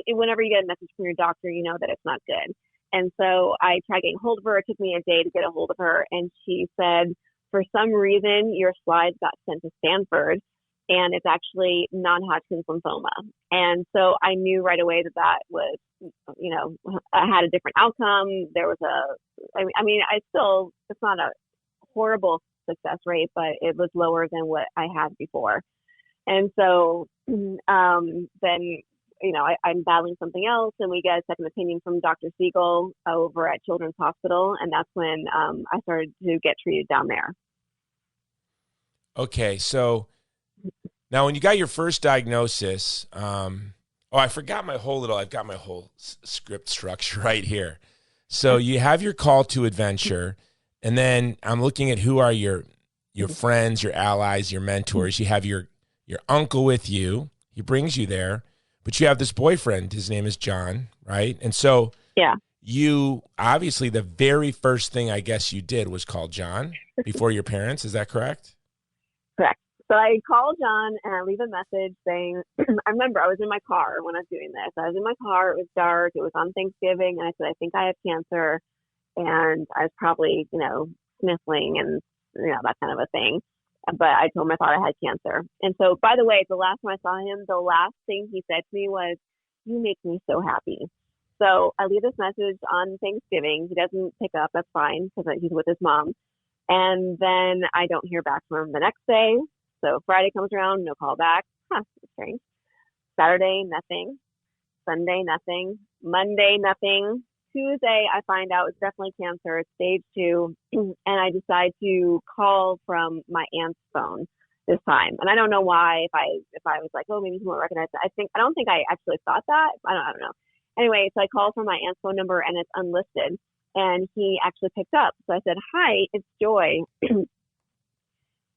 whenever you get a message from your doctor, you know that it's not good. And so I tried getting hold of her. It took me a day to get a hold of her. And she said, for some reason, your slides got sent to Stanford, and it's actually non-Hodgkin's lymphoma. And so I knew right away that was, I had a different outcome. There was it's not a horrible success rate, but it was lower than what I had before. And so then, I'm battling something else, and we get a second opinion from Dr. Siegel over at Children's Hospital. And that's when I started to get treated down there. Okay. So now when you got your first diagnosis, I forgot I've got my whole script structure right here. So you have your call to adventure, and then I'm looking at who are your friends, your allies, your mentors. You have your uncle with you. He brings you there, but you have this boyfriend. His name is John, right? And so you obviously the very first thing I guess you did was call John before your parents. Is that correct? Correct. So I called John and I leave a message saying, I remember I was in my car when I was doing this. I was in my car. It was dark. It was on Thanksgiving. And I said, I think I have cancer. And I was probably, sniffling and, that kind of a thing. But I told him I thought I had cancer. And so, by the way, the last time I saw him, the last thing he said to me was, you make me so happy. So I leave this message on Thanksgiving. He doesn't pick up. That's fine because he's with his mom. And then I don't hear back from him the next day. So Friday comes around, no call back. That's strange. Saturday, nothing. Sunday, nothing. Monday, nothing. Tuesday, I find out it's definitely cancer. It's stage 2. And I decide to call from my aunt's phone this time. And I don't know why, if I was like, oh, maybe he won't recognize it. I don't think I actually thought that. I don't know. Anyway, so I called from my aunt's phone number and it's unlisted. And he actually picked up. So I said, hi, it's Joy.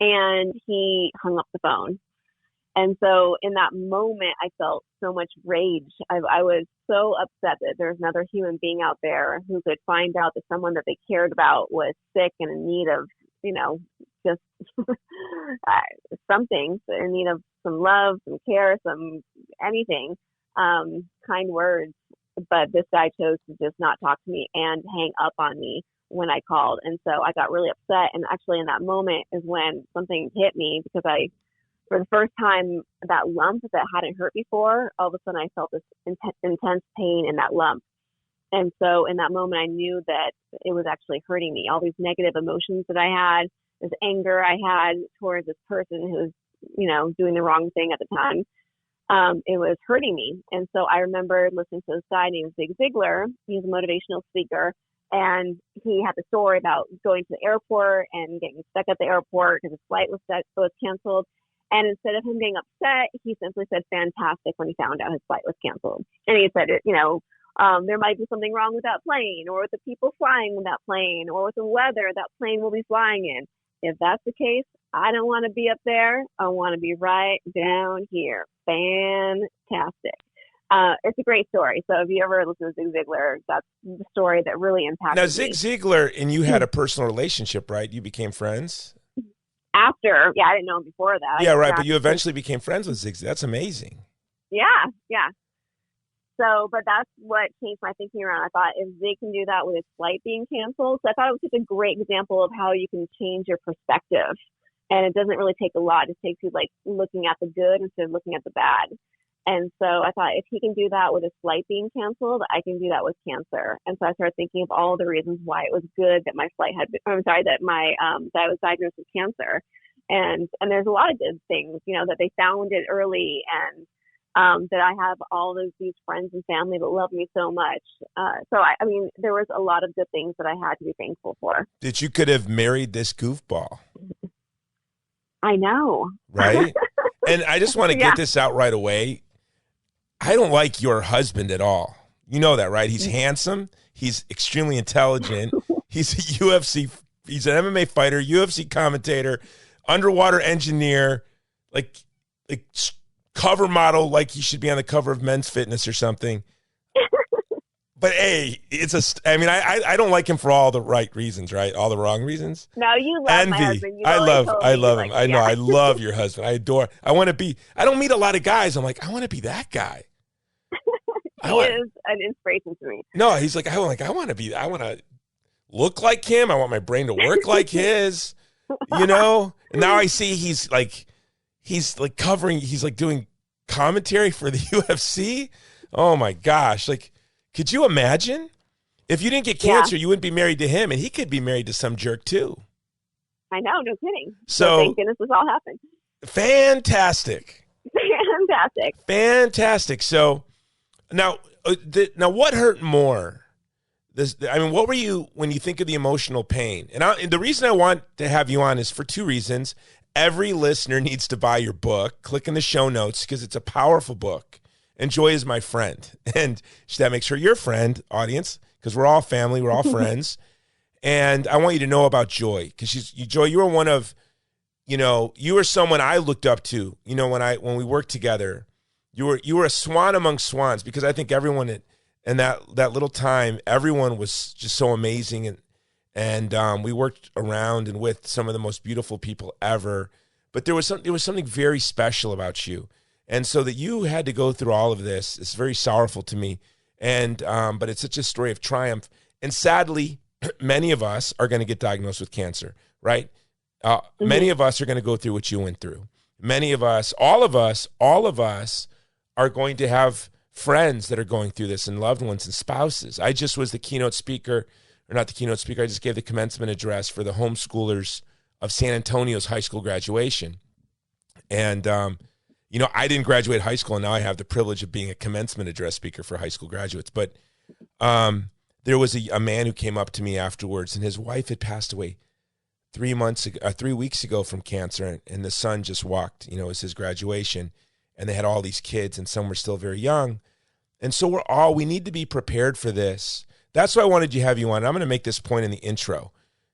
And he hung up the phone. And so in that moment, I felt so much rage. I was so upset that there's another human being out there who could find out that someone that they cared about was sick and in need of, just something, in need of some love, some care, some anything, kind words. But this guy chose to just not talk to me and hang up on me when I called. And so I got really upset. And actually in that moment is when something hit me because for the first time, that lump that hadn't hurt before, all of a sudden I felt this intense pain in that lump. And so in that moment, I knew that it was actually hurting me. All these negative emotions that I had, this anger I had towards this person who was, doing the wrong thing at the time, it was hurting me. And so I remember listening to this guy named Zig Ziglar. He's a motivational speaker. And he had the story about going to the airport and getting stuck at the airport because his flight was canceled. And instead of him getting upset, he simply said fantastic when he found out his flight was canceled. And he said, there might be something wrong with that plane or with the people flying with that plane or with the weather that plane will be flying in. If that's the case, I don't want to be up there. I want to be right down here. Fantastic. It's a great story. So if you ever listen to Zig Ziglar, that's the story that really impacted me. Now, Zig Ziglar and you had a personal relationship, right? You became friends? After, I didn't know him before that. Yeah, right. But you eventually became friends with Zig Ziglar. That's amazing. Yeah. So, but that's what changed my thinking around. I thought if Zig can do that with his flight being canceled, so I thought it was such a great example of how you can change your perspective. And it doesn't really take a lot. It takes you like looking at the good instead of looking at the bad. And so I thought, if he can do that with his flight being canceled, I can do that with cancer. And so I started thinking of all the reasons why it was good that my flight had been, that I was diagnosed with cancer. And there's a lot of good things, that they found it early, and that I have all of these friends and family that love me so much. So I mean, there was a lot of good things that I had to be thankful for. That you could have married this goofball. I know. Right? And I just want to get this out right away. I don't like your husband at all. You know that, right? He's handsome. He's extremely intelligent. He's a he's an MMA fighter, UFC commentator, underwater engineer, like cover model, like he should be on the cover of Men's Fitness or something. But hey, I don't like him for all the right reasons, right? All the wrong reasons. No, you love Envy. my husband. I love him. I know. I love your husband. I don't meet a lot of guys. I'm like, I want to be that guy. He is an inspiration to me. No, he's like, I want to look like him. I want my brain to work like his, And now I see he's doing commentary for the UFC. Oh my gosh. Like, could you imagine if you didn't get cancer, you wouldn't be married to him, and he could be married to some jerk too. I know. No kidding. So thank goodness this all happened. Fantastic. So now what hurt more? What were you, when you think of the emotional pain? And the reason I want to have you on is for two reasons. Every listener needs to buy your book. Click in the show notes because it's a powerful book. And Joy is my friend. And that makes her your friend, audience, because we're all family. We're all friends. And I want you to know about Joy, because Joy, you were one of, you were someone I looked up to, when we worked together. You were a swan among swans, because I think everyone in that little time, everyone was just so amazing. And we worked around and with some of the most beautiful people ever. But there was something very special about you. And so that you had to go through all of this is very sorrowful to me. And but it's such a story of triumph. And sadly, many of us are going to get diagnosed with cancer, right? Many of us are going to go through what you went through. Many of us, all of us are going to have friends that are going through this, and loved ones and spouses. I just was the keynote speaker, or not the keynote speaker, I just gave the commencement address for the homeschoolers of San Antonio's high school graduation. And, I didn't graduate high school, and now I have the privilege of being a commencement address speaker for high school graduates. But there was a man who came up to me afterwards, and his wife had passed away 3 weeks ago from cancer, and the son just walked, it was his graduation, and they had all these kids, and some were still very young. And so we need to be prepared for this. That's why I wanted to have you on. I'm going to make this point in the intro.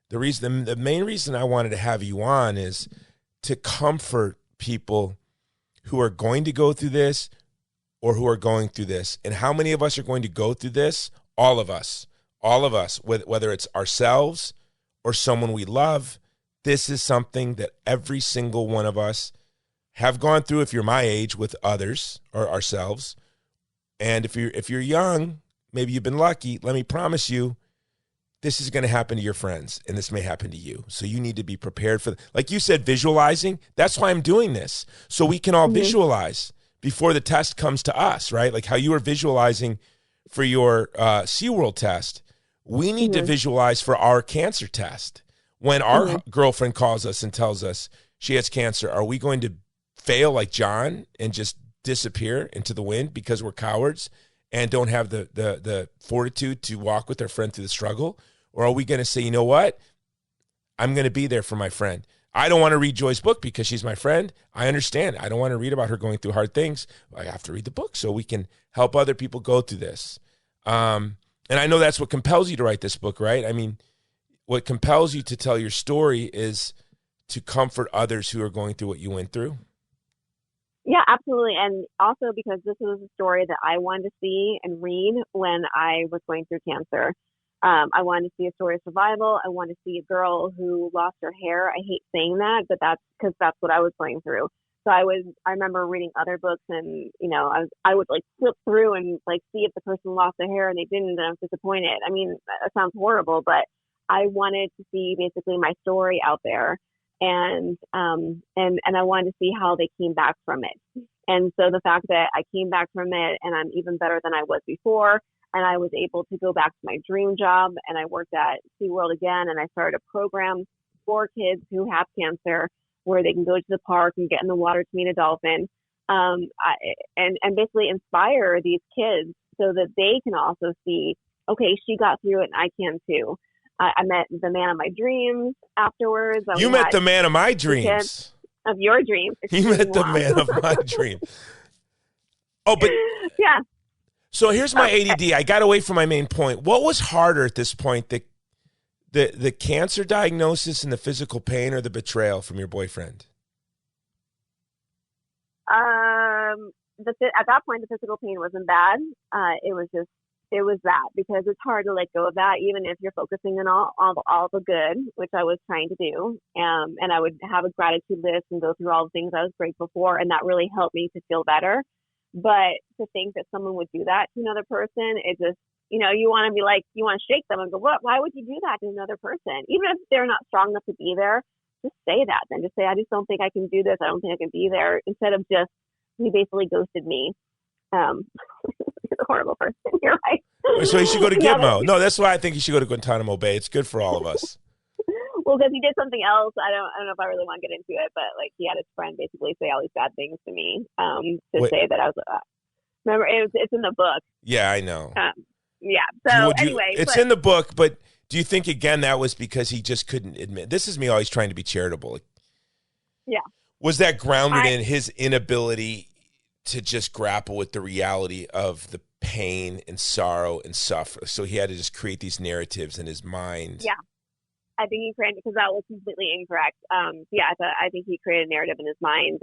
The main reason I wanted to have you on is to comfort people who are going to go through this, or who are going through this. And how many of us are going to go through this? All of us, whether it's ourselves or someone we love. This is something that every single one of us have gone through, if you're my age, with others or ourselves. And if you're young, maybe you've been lucky, let me promise you, this is going to happen to your friends, and this may happen to you. So you need to be prepared for, like you said, visualizing. That's why I'm doing this, so we can all visualize before the test comes to us, right? Like how you were visualizing for your SeaWorld test. We need to visualize for our cancer test. When our girlfriend calls us and tells us she has cancer, are we going to fail like John and just disappear into the wind because we're cowards and don't have the fortitude to walk with our friend through the struggle? Or are we going to say, you know what? I'm going to be there for my friend. I don't want to read Joy's book because she's my friend. I understand. I don't want to read about her going through hard things. I have to read the book so we can help other people go through this. And I know that's what compels you to write this book, right? I mean, what compels you to tell your story is to comfort others who are going through what you went through. Yeah, absolutely. And also because this was a story that I wanted to see and read when I was going through cancer. I wanted to see a story of survival. I wanted to see a girl who lost her hair. I hate saying that, but that's because that's what I was going through. So I remember reading other books, and, I would like flip through and like see if the person lost their hair and they didn't, and I was disappointed. I mean, that sounds horrible, but I wanted to see basically my story out there. And I wanted to see how they came back from it. And so the fact that I came back from it and I'm even better than I was before, and I was able to go back to my dream job, and I worked at SeaWorld again, and I started a program for kids who have cancer where they can go to the park and get in the water to meet a dolphin, and basically inspire these kids so that they can also see, okay, she got through it and I can too. I met the man of my dreams afterwards. You met the man of my dreams. Of your dreams. You met the man of my dream. Oh, but yeah. So here's my ADD. I got away from my main point. What was harder at this point, the cancer diagnosis and the physical pain, or the betrayal from your boyfriend? At that point, the physical pain wasn't bad. It was that, because it's hard to let go of that, even if you're focusing on all the good, which I was trying to do. And I would have a gratitude list and go through all the things I was grateful for, and that really helped me to feel better. But to think that someone would do that to another person, it just, you want to be like, you want to shake them and go, what? Why would you do that to another person? Even if they're not strong enough to be there, just say that. Then just say, I just don't think I can do this. I don't think I can be there. Instead of just, he basically ghosted me. He's a horrible person. You're right. So he should go to Gitmo. No, that's why I think he should go to Guantanamo Bay. It's good for all of us. Well, because he did something else. I don't know if I really want to get into it, but like, he had his friend basically say all these bad things to me, say that I was. Remember, it's in the book. Yeah, I know. Yeah. So anyway, it's in the book. But do you think again that was because he just couldn't admit? This is me always trying to be charitable. Yeah. Was that grounded in his inability to just grapple with the reality of the pain and sorrow and suffer? So he had to just create these narratives in his mind. Yeah. I think he created, because that was completely incorrect. I think he created a narrative in his mind,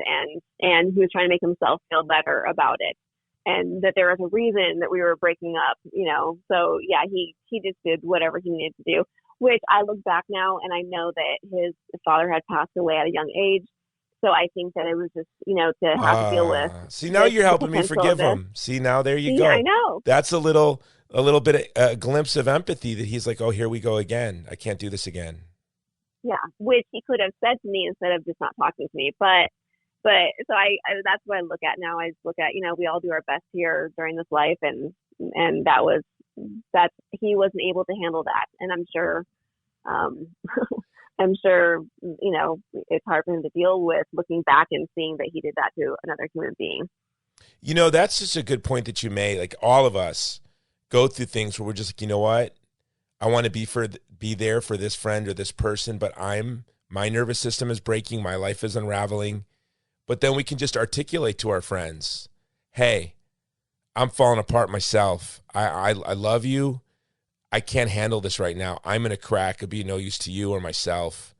and he was trying to make himself feel better about it, and that there was a reason that we were breaking up, So yeah, he just did whatever he needed to do, which I look back now and I know that his father had passed away at a young age. So I think that it was just, to have to deal with. See, now you're helping me forgive him. See, now there you go. I know. That's a little bit of a glimpse of empathy, that he's like, oh, here we go again. I can't do this again. Yeah, which he could have said to me instead of just not talking to me. But so I that's what I look at now. I just look at, we all do our best here during this life, and that he wasn't able to handle that, and I'm sure. I'm sure, it's hard for him to deal with looking back and seeing that he did that to another human being. That's just a good point that you made. Like, all of us go through things where we're just like, you know what? I want to be there for this friend or this person, but my nervous system is breaking. My life is unraveling. But then we can just articulate to our friends, hey, I'm falling apart myself. I love you. I can't handle this right now. I'm in a crack. It'd be no use to you or myself.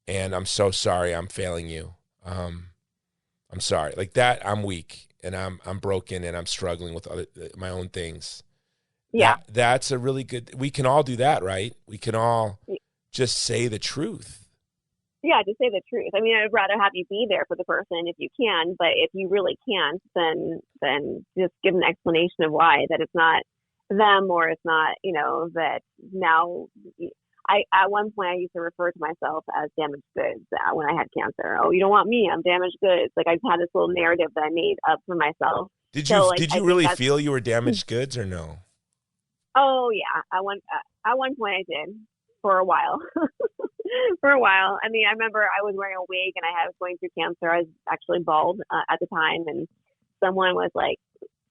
And I'm so sorry I'm failing you. I'm sorry. Like that, I'm weak and I'm broken and I'm struggling with my own things. Yeah. That's a really good, we can all do that, right? We can all just say the truth. Yeah, just say the truth. I mean, I'd rather have you be there for the person if you can, but if you really can't, then just give an explanation of why, that it's not them, or it's not, that now at one point I used to refer to myself as damaged goods when I had cancer. Oh, you don't want me, I'm damaged goods. Like, I just had this little narrative that I made up for myself. Did you really feel you were damaged goods or no? Oh yeah, at one point I did, for a while. I mean, I remember I was wearing a wig and I was going through cancer. I was actually bald at the time, and someone was like,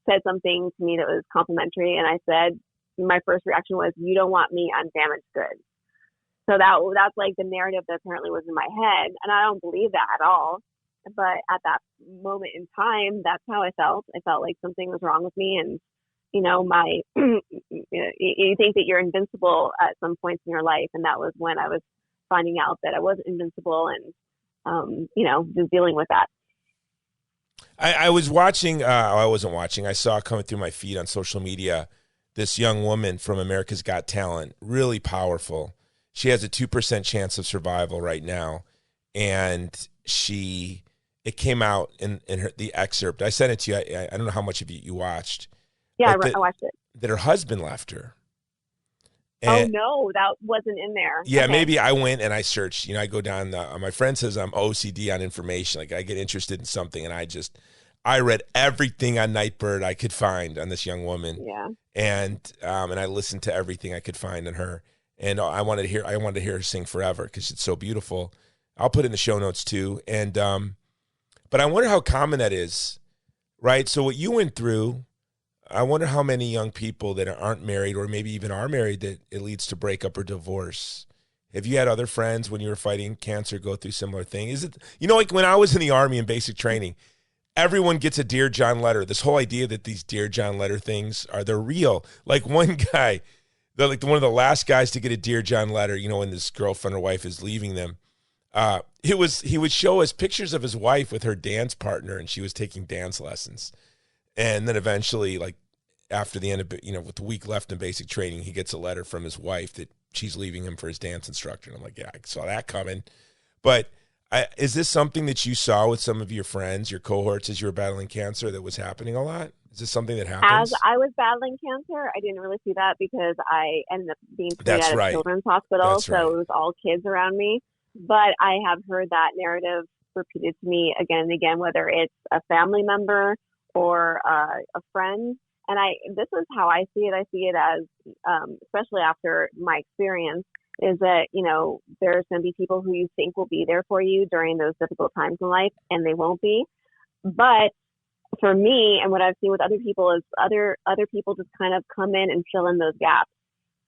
said something to me that was complimentary, and I said, my first reaction was, you don't want me, I'm damaged goods. So that's like the narrative that apparently was in my head, and I don't believe that at all. But at that moment in time, that's how I felt. I felt like something was wrong with me, and you think that you're invincible at some points in your life, and that was when I was finding out that I wasn't invincible, and just dealing with that. I was watching, I wasn't watching, I saw coming through my feed on social media, this young woman from America's Got Talent, really powerful. She has a 2% chance of survival right now. And it came out in the excerpt. I sent it to you. I don't know how much of you watched. Yeah, I watched it. That her husband left her. And, no, that wasn't in there. Yeah, okay. Maybe I went and I searched. I go down. My friend says I'm OCD on information. Like, I get interested in something and I read everything on Nightbird I could find on this young woman. Yeah. And I listened to everything I could find on her. And I wanted to hear her sing forever because it's so beautiful. I'll put it in the show notes too. And but I wonder how common that is, right? So what you went through, I wonder how many young people that aren't married or maybe even are married that it leads to breakup or divorce. Have you had other friends when you were fighting cancer go through similar thing? Is it, like when I was in the Army in basic training, everyone gets a Dear John letter. This whole idea that these Dear John letter things they're real. Like one guy, one of the last guys to get a Dear John letter, when this girlfriend or wife is leaving them, he would show us pictures of his wife with her dance partner, and she was taking dance lessons. And then eventually, like after the end of, with the week left in basic training, he gets a letter from his wife that she's leaving him for his dance instructor. And I'm like, yeah, I saw that coming. But is this something that you saw with some of your friends, your cohorts, as you were battling cancer that was happening a lot? Is this something that happens? As I was battling cancer, I didn't really see that because I ended up being treated at a children's hospital. So it was all kids around me. But I have heard that narrative repeated to me again and again, whether it's a family member or a friend. And this is how I see it. I see it as, especially after my experience, is that, there's going to be people who you think will be there for you during those difficult times in life, and they won't be. But for me, and what I've seen with other people is other people just kind of come in and fill in those gaps.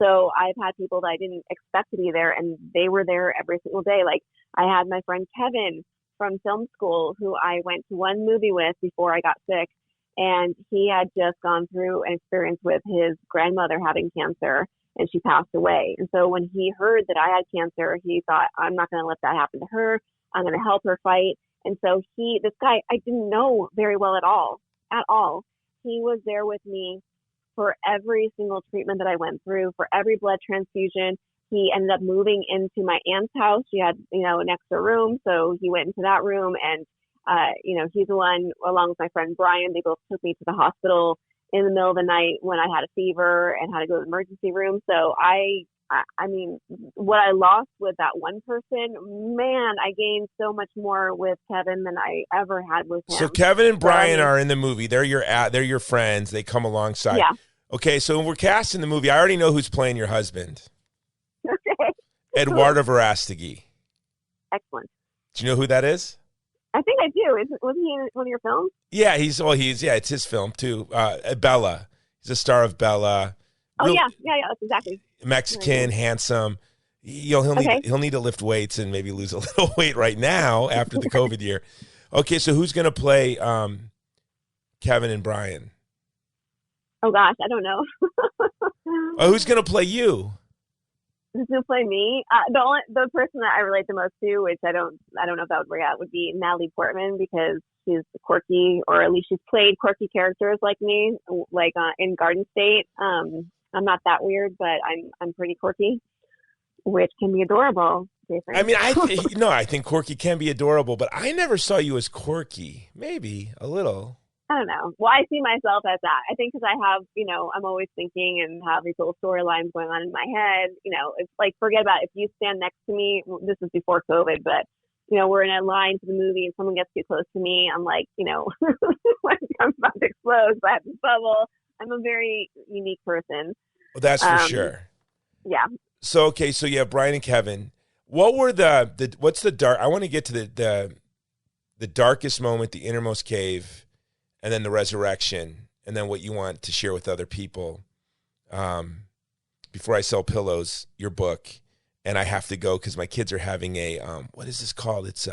So I've had people that I didn't expect to be there, and they were there every single day. Like I had my friend Kevin from film school, who I went to one movie with before I got sick. And he had just gone through an experience with his grandmother having cancer, and she passed away. And so when he heard that I had cancer, he thought, I'm not going to let that happen to her. I'm going to help her fight. And so this guy, I didn't know very well at all. He was there with me for every single treatment that I went through, for every blood transfusion. He ended up moving into my aunt's house. She had, an extra room. So he went into that room, and he's the one, along with my friend Brian, they both took me to the hospital in the middle of the night when I had a fever and had to go to the emergency room. So I mean, what I lost with that one person, man, I gained so much more with Kevin than I ever had with him. So Kevin and Brian are in the movie. They're your friends. They come alongside. Yeah. Okay, so when we're casting the movie, I already know who's playing your husband. Okay. Eduardo Verástegui. Excellent. Do you know who that is? I think I do. Was he in one of your films? Yeah, it's his film too. Bella. He's a star of Bella. Oh, yeah, that's exactly. Mexican, handsome. He'll need to lift weights and maybe lose a little weight right now after the COVID year. Okay, so who's going to play Kevin and Brian? Oh gosh, I don't know. Who's going to play you? Who's going to play me? The person that I relate the most to, which I don't know if that would work out, would be Natalie Portman, because she's quirky, or at least she's played quirky characters like me, like in Garden State. I'm not that weird, but I'm pretty quirky, which can be adorable, Jason. I mean, I think quirky can be adorable, but I never saw you as quirky. Maybe a little. I don't know. Well, I see myself as that. I think because I have, I'm always thinking and have these little storylines going on in my head. It's like, forget about it. If you stand next to me, this is before COVID, but, we're in a line to the movie and someone gets too close to me, I'm like, like I'm about to explode, so I have to bubble. I'm a very unique person. Well, that's for sure. Yeah. So, okay. So you have Brian and Kevin. What were what's the dark? I want to get to the darkest moment, the innermost cave, and then the resurrection, and then what you want to share with other people. Before I Sell Pillows, your book, and I have to go because my kids are having a, what is this called? It's,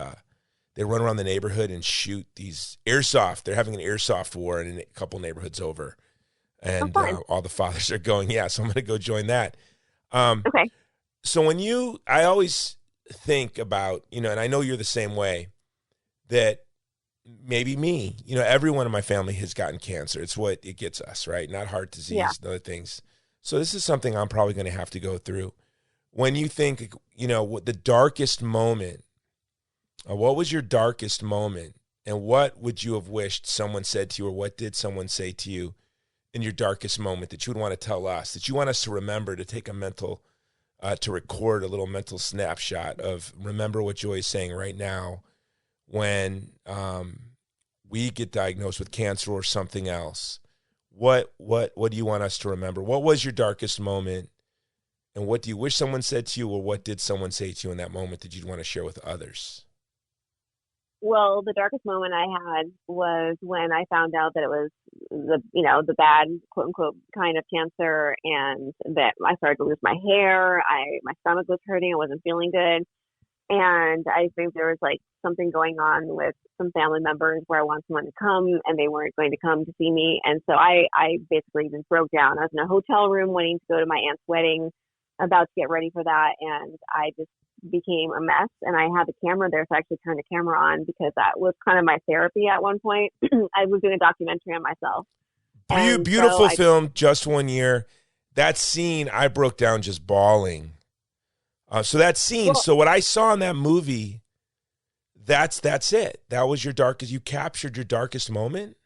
they run around the neighborhood and shoot these airsoft. They're having an airsoft war in a couple neighborhoods over. And all the fathers are going, yeah, so I'm going to go join that. Okay. So I always think about, and I know you're the same way, that maybe me, everyone in my family has gotten cancer. It's what it gets us, right? Not heart disease, and other things. So this is something I'm probably going to have to go through. When you think, what the darkest moment, what was your darkest moment, and what would you have wished someone said to you, or what did someone say to you in your darkest moment that you would want to tell us, that you want us to remember, to take a mental, to record a little mental snapshot of, remember what Joy is saying right now when we get diagnosed with cancer or something else, what do you want us to remember? What was your darkest moment? And what do you wish someone said to you, or what did someone say to you in that moment that you'd want to share with others? Well, the darkest moment I had was when I found out that it was the bad, quote unquote, kind of cancer, and that I started to lose my hair. My stomach was hurting. I wasn't feeling good. And I think there was like something going on with some family members where I wanted someone to come and they weren't going to come to see me. And so I basically just broke down. I was in a hotel room waiting to go to my aunt's wedding, about to get ready for that. And I just became a mess, and I had the camera there. So I actually turned the camera on because that was kind of my therapy at one point. I was doing a documentary on myself. Beautiful film, Just 1 Year. That scene, I broke down just bawling. So that scene, so what I saw in that movie, that's it. That was your darkest, you captured your darkest moment?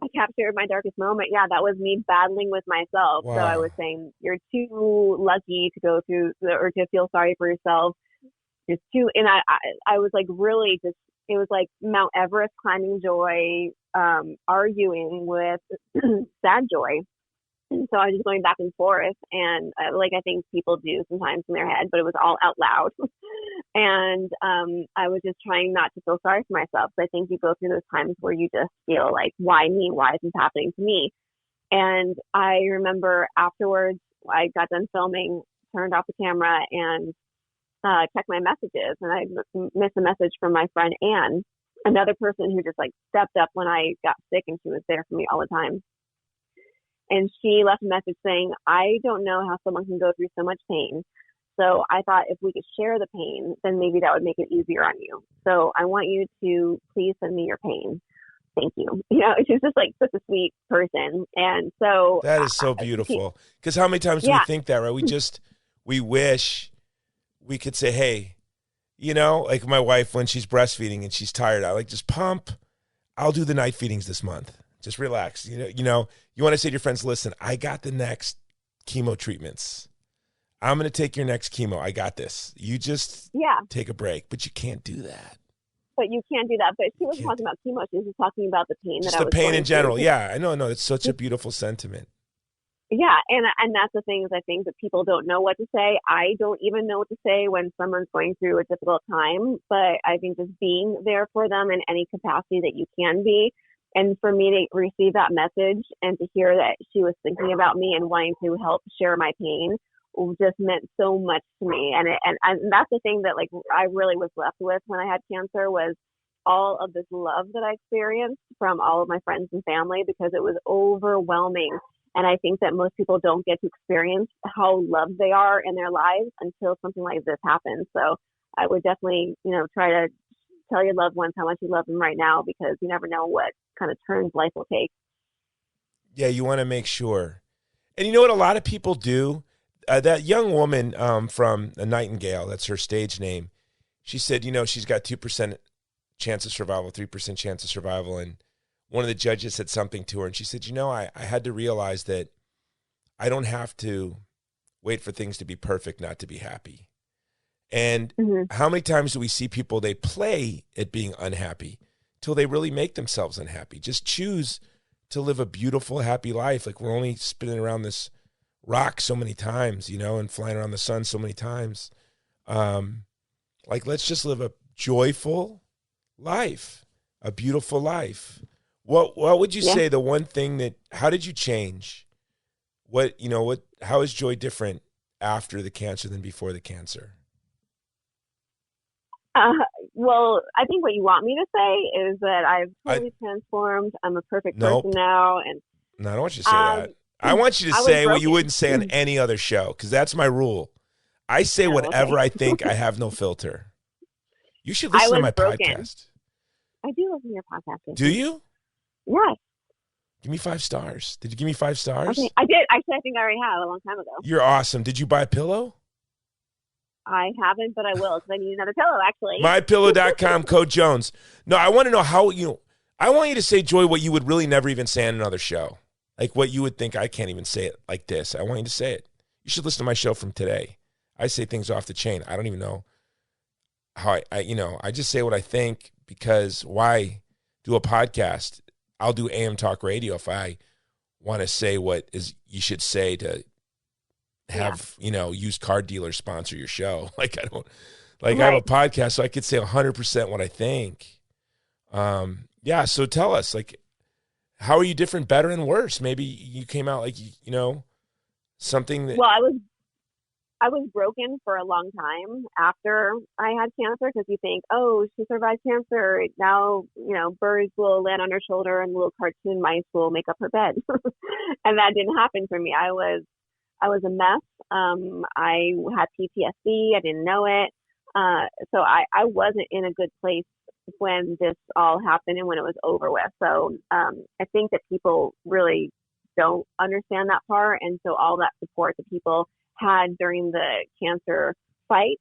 I captured my darkest moment. Yeah, that was me battling with myself. Wow. So I was saying, you're too lucky to go through or to feel sorry for yourself. Just too, and I was like really just, it was like Mount Everest climbing joy, arguing with sad joy. And so I was just going back and forth, and I think people do sometimes in their head, but it was all out loud. And I was just trying not to feel sorry for myself. So I think you go through those times where you just feel like, why me? Why is this happening to me? And I remember afterwards, I got done filming, turned off the camera, and checked my messages. And I missed a message from my friend Anne, another person who just like stepped up when I got sick, and she was there for me all the time. And she left a message saying, I don't know how someone can go through so much pain. So I thought if we could share the pain, then maybe that would make it easier on you. So I want you to please send me your pain. Thank you. She's just like such a sweet person. And so that is so beautiful. Because how many times do we think that, right? We wish we could say, hey, like my wife, when she's breastfeeding and she's tired, I like, just pump. I'll do the night feedings this month. Just relax. You want to say to your friends, listen, I got the next chemo treatments. I'm going to take your next chemo. I got this. You just take a break, but you can't do that. But you can't do that. But she wasn't talking about chemo. She was just talking about the pain just that I was the pain going in general. through. Yeah, I know. No, it's such a beautiful sentiment. Yeah, and that's the thing is I think that people don't know what to say. I don't even know what to say when someone's going through a difficult time. But I think just being there for them in any capacity that you can be. And for me to receive that message and to hear that she was thinking about me and wanting to help share my pain just meant so much to me. And that's the thing that like I really was left with when I had cancer was all of this love that I experienced from all of my friends and family, because it was overwhelming. And I think that most people don't get to experience how loved they are in their lives until something like this happens. So I would definitely, try to tell your loved ones how much you love them right now, because you never know what kind of turns life will take. Yeah, you want to make sure. And you know what a lot of people do? That young woman from Nightingale, that's her stage name, she said, she's got 2% chance of survival, 3% chance of survival. And one of the judges said something to her, and she said, I had to realize that I don't have to wait for things to be perfect not to be happy. And how many times do we see people, they play at being unhappy till they really make themselves unhappy? Just choose to live a beautiful, happy life. Like we're only spinning around this rock so many times, and flying around the sun so many times. Like let's just live a joyful life, a beautiful life. What would you say the one thing that, how did you change? How is joy different after the cancer than before the cancer? Well, I think what you want me to say is that I've totally transformed. I'm a perfect person now. And no, I don't want you to say that. I want you to say what you wouldn't say on any other show, because that's my rule. I say whatever I think. I have no filter. You should listen to my podcast. I do listen to your podcast. Do you? Yes. Give me 5 stars. Did you give me 5 stars? Okay. I did. Actually, I think I already have a long time ago. You're awesome. Did you buy a pillow? I haven't, but I will, because I need another pillow, actually. MyPillow.com, code Jones. No, I want to know how I want you to say, Joy, what you would really never even say on another show. Like what you would think, I can't even say it like this. I want you to say it. You should listen to my show from today. I say things off the chain. I don't even know how I just say what I think, because why do a podcast, I'll do AM talk radio if I want to say what is you should say to have, used car dealers sponsor your show. Like I don't, like I have a podcast, so I could say 100% what I think. So tell us, like, how are you different, better, and worse? Maybe you came out like, something that... Well, I was broken for a long time after I had cancer, because you think, oh, she survived cancer. Now, birds will land on her shoulder and little cartoon mice will make up her bed. And that didn't happen for me. I was a mess. I had PTSD. I didn't know it. So I wasn't in a good place when this all happened and when it was over with. So I think that people really don't understand that part. And so all that support that people had during the cancer fight,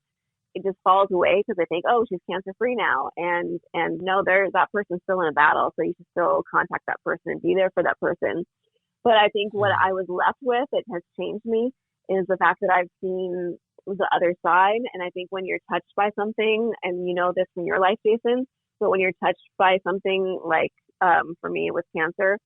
it just falls away because they think, oh, she's cancer free now. And no, that person's still in a battle. So you should still contact that person and be there for that person. But I think what I was left with, it has changed me, is the fact that I've seen the other side. And I think when you're touched by something, and you know this from your life, Jason, but when you're touched by something like, for me, with cancer,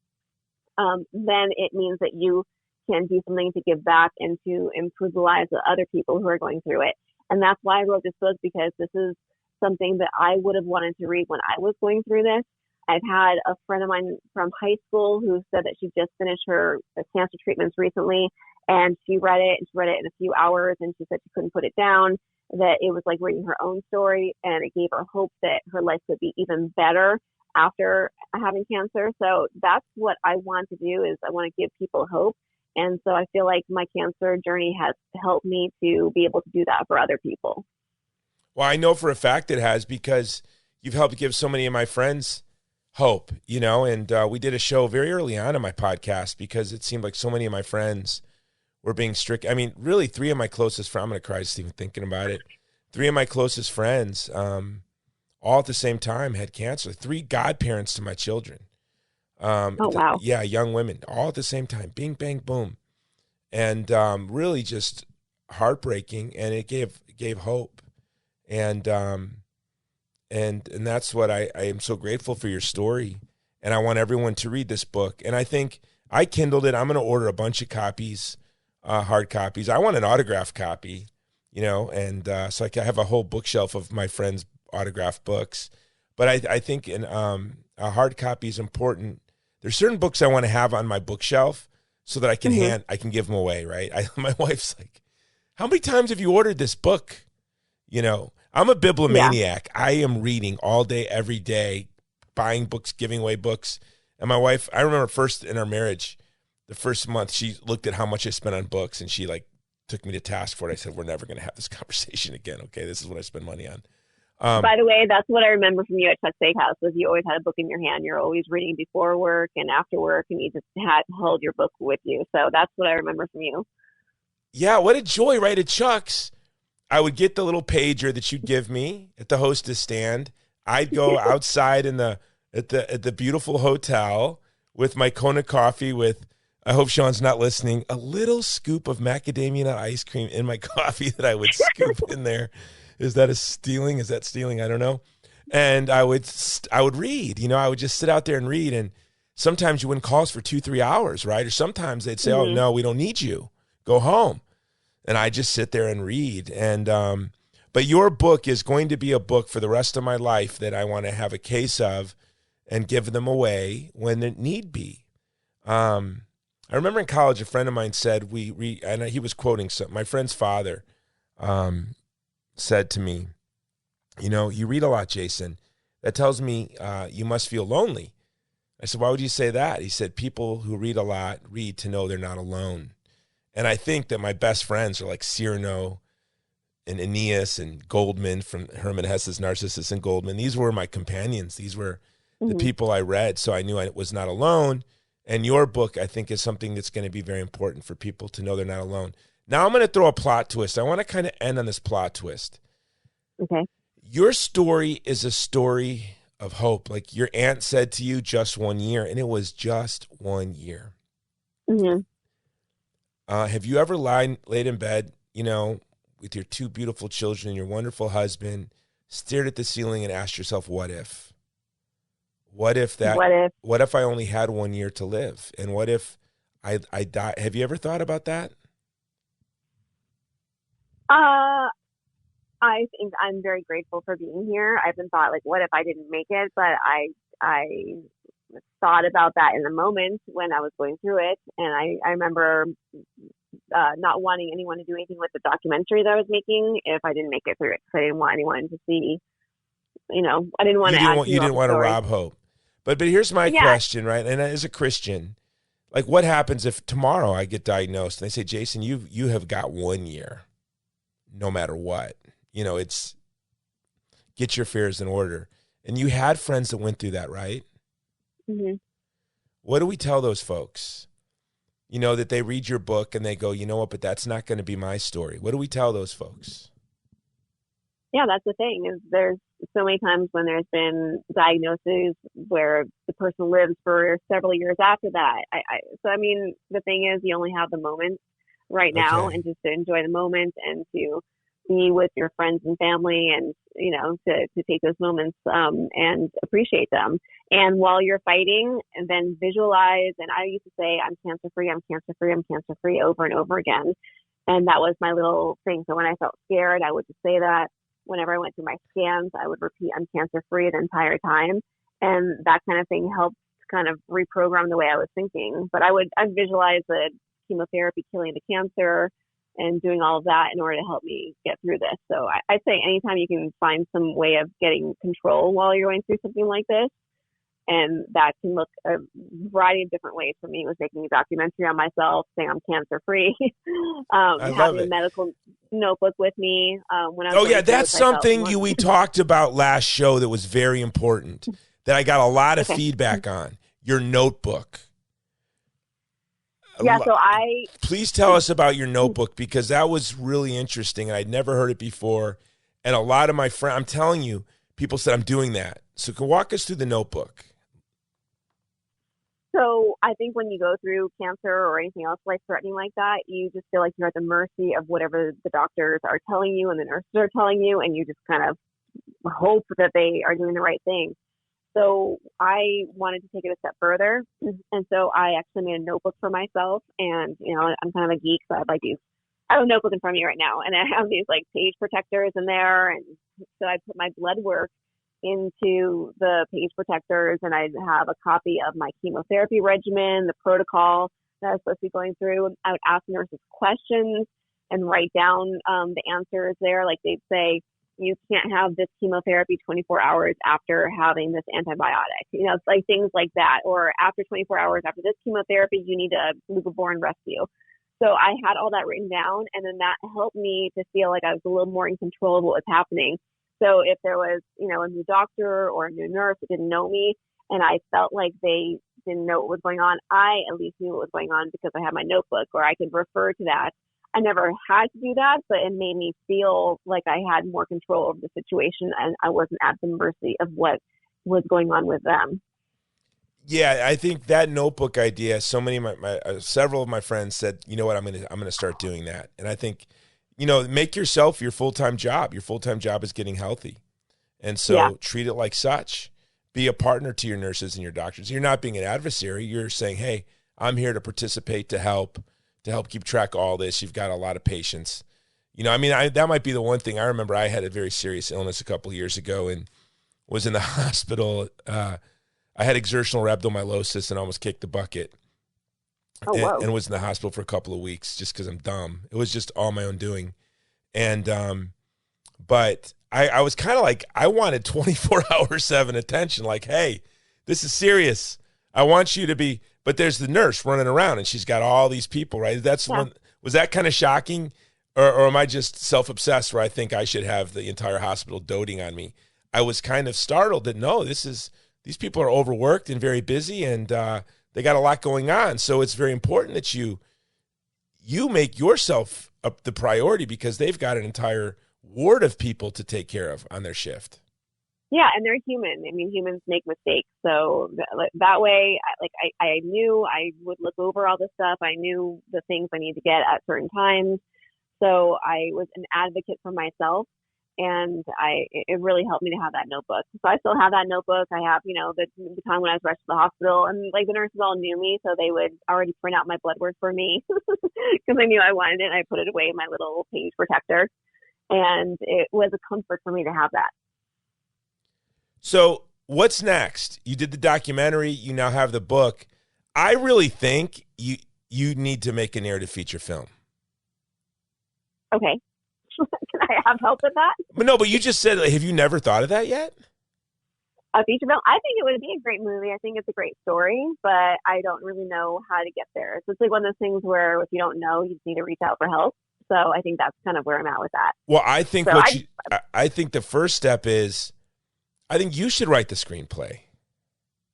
then it means that you can do something to give back and to improve the lives of other people who are going through it. And that's why I wrote this book, because this is something that I would have wanted to read when I was going through this. I've had a friend of mine from high school who said that she just finished her cancer treatments recently, and she read it in a few hours, and she said she couldn't put it down, that it was like reading her own story, and it gave her hope that her life could be even better after having cancer. So that's what I want to do, is I want to give people hope. And so I feel like my cancer journey has helped me to be able to do that for other people. Well, I know for a fact it has, because you've helped give so many of my friends hope, and we did a show very early on in my podcast because it seemed like so many of my friends were being strict. I mean, really, 3 of my closest friends, I'm going to cry just even thinking about it. 3 of my closest friends, all at the same time, had cancer. 3 godparents to my children. Wow. Yeah, young women, all at the same time, bing, bang, boom. And really just heartbreaking, and it gave hope. And that's what I am so grateful for your story. And I want everyone to read this book. And I think I Kindled it. I'm going to order a bunch of copies, hard copies. I want an autographed copy, and so I have a whole bookshelf of my friends' autographed books. But I think a hard copy is important. There's certain books I want to have on my bookshelf so that I can I can give them away, right? My wife's like, how many times have you ordered this book? I'm a bibliomaniac. Yeah. I am reading all day, every day, buying books, giving away books. And my wife, I remember first in our marriage, the first month, she looked at how much I spent on books, and she took me to task for it. I said, we're never going to have this conversation again. Okay, this is what I spend money on. By the way, that's what I remember from you at Chuck's Steakhouse, was you always had a book in your hand. You're always reading before work and after work, and you just held your book with you. So that's what I remember from you. Yeah, what a joy, right? At Chuck's, I would get the little pager that you'd give me at the hostess stand. I'd go outside at the beautiful hotel with my Kona coffee with, I hope Sean's not listening, a little scoop of macadamia nut ice cream in my coffee that I would scoop in there. Is that stealing? Is that stealing? I don't know. And I would read, I would just sit out there and read. And sometimes you wouldn't call us for 2-3 hours, right? Or sometimes they'd say, oh, no, we don't need you. Go home. And I just sit there and read. And but your book is going to be a book for the rest of my life that I want to have a case of and give them away when it need be. I remember in college, a friend of mine said, and he was quoting my friend's father, said to me, you read a lot, Jason. That tells me you must feel lonely. I said, why would you say that? He said, people who read a lot read to know they're not alone. And I think that my best friends are like Cyrano and Aeneas and Goldman from Hermann Hesse's Narcissus and Goldman. These were my companions. These were the people I read, so I knew I was not alone. And your book, I think, is something that's going to be very important for people to know they're not alone. Now I'm going to throw a plot twist. I want to kind of end on this plot twist. Okay. Your story is a story of hope. Like your aunt said to you, just 1 year, and it was just 1 year. Mm-hmm. Have you ever laid in bed, with your 2 beautiful children and your wonderful husband, stared at the ceiling and asked yourself, what if? What if? what if I only had 1 year to live? And what if I die? Have you ever thought about that? I think I'm very grateful for being here. I haven't thought like, what if I didn't make it? But I thought about that in the moment when I was going through it, and I remember not wanting anyone to do anything with the documentary that I was making if I didn't make it through it, because I didn't want anyone to see. I didn't want to add to You didn't want to story. rob hope. But here's my question, right? And as a Christian, like, what happens if tomorrow I get diagnosed and they say, Jason, you have got 1 year, no matter what. It's get your affairs in order. And you had friends that went through that, right? Mm-hmm. What do we tell those folks? That they read your book and they go, you know what, but that's not going to be my story. What do we tell those folks? Yeah, that's the thing, is there's so many times when there's been diagnoses where the person lives for several years after that. So the thing is, you only have the moment right now, and just to enjoy the moment and to be with your friends and family, and to take those moments and appreciate them. And while you're fighting, and then visualize. And I used to say, I'm cancer free, I'm cancer free, I'm cancer free, over and over again. And that was my little thing. So when I felt scared, I would just say that. Whenever I went through my scans, I would repeat, I'm cancer free the entire time. And that kind of thing helped kind of reprogram the way I was thinking. But I'd visualize the chemotherapy killing the cancer and doing all of that in order to help me get through this. So I'd say anytime you can find some way of getting control while you're going through something like this, and that can look a variety of different ways. For me, it was making a documentary on myself, saying I'm cancer free, having a medical notebook with me. When I was that's something we talked about last show that was very important, that I got a lot of feedback on, your notebook. Yeah, so Please tell us about your notebook, because that was really interesting. I'd never heard it before. And a lot of my friends, I'm telling you, people said I'm doing that. So can walk us through the notebook. So I think when you go through cancer or anything else life-threatening like that, you just feel like you're at the mercy of whatever the doctors are telling you and the nurses are telling you, and you just kind of hope that they are doing the right thing. So I wanted to take it a step further, and so I actually made a notebook for myself. And I'm kind of a geek, so I have a notebook in front of me right now, and I have these like page protectors in there, and so I put my blood work into the page protectors, and I have a copy of my chemotherapy regimen, the protocol that I was supposed to be going through. I would ask nurses questions and write down the answers there. Like they'd say, you can't have this chemotherapy 24 hours after having this antibiotic, it's like things like that. Or after 24 hours after this chemotherapy, you need a leukapheresis rescue. So I had all that written down, and then that helped me to feel like I was a little more in control of what was happening. So if there was, a new doctor or a new nurse that didn't know me, and I felt like they didn't know what was going on, I at least knew what was going on because I had my notebook, or I could refer to that. I never had to do that, but it made me feel like I had more control over the situation, and I wasn't at the mercy of what was going on with them. Yeah, I think that notebook idea, so many of several of my friends said, you know what, I'm gonna start doing that. And I think, make yourself your full-time job. Your full-time job is getting healthy. And so treat it like such. Be a partner to your nurses and your doctors. You're not being an adversary. You're saying, hey, I'm here to participate, to help keep track of all this. You've got a lot of patience. That might be the one thing. I remember I had a very serious illness a couple of years ago and was in the hospital. I had exertional rhabdomyolysis and almost kicked the bucket. And was in the hospital for a couple of weeks just because I'm dumb. It was just all my own doing. And but I was kind of like, I wanted 24/7 attention. Like, hey, this is serious. I want you to be. But there's the nurse running around, and she's got all these people, right? Was that kind of shocking? Or am I just self-obsessed where I think I should have the entire hospital doting on me? I was kind of startled that, no, these people are overworked and very busy, and they got a lot going on. So it's very important that you make yourself the priority, because they've got an entire ward of people to take care of on their shift. Yeah, and they're human. Humans make mistakes. So that way, I knew I would look over all this stuff. I knew the things I need to get at certain times. So I was an advocate for myself. And it really helped me to have that notebook. So I still have that notebook. I have, the time when I was rushed to the hospital, and like the nurses all knew me, so they would already print out my blood work for me because I knew I wanted it. And I put it away in my little page protector, and it was a comfort for me to have that. So what's next? You did the documentary. You now have the book. I really think you need to make a narrative feature film. Okay. Can I have help with that? But you just said, have you never thought of that yet? A feature film? I think it would be a great movie. I think it's a great story, but I don't really know how to get there. So it's like one of those things where if you don't know, you just need to reach out for help. So I think that's kind of where I'm at with that. Well, I think I think the first step is, I think you should write the screenplay.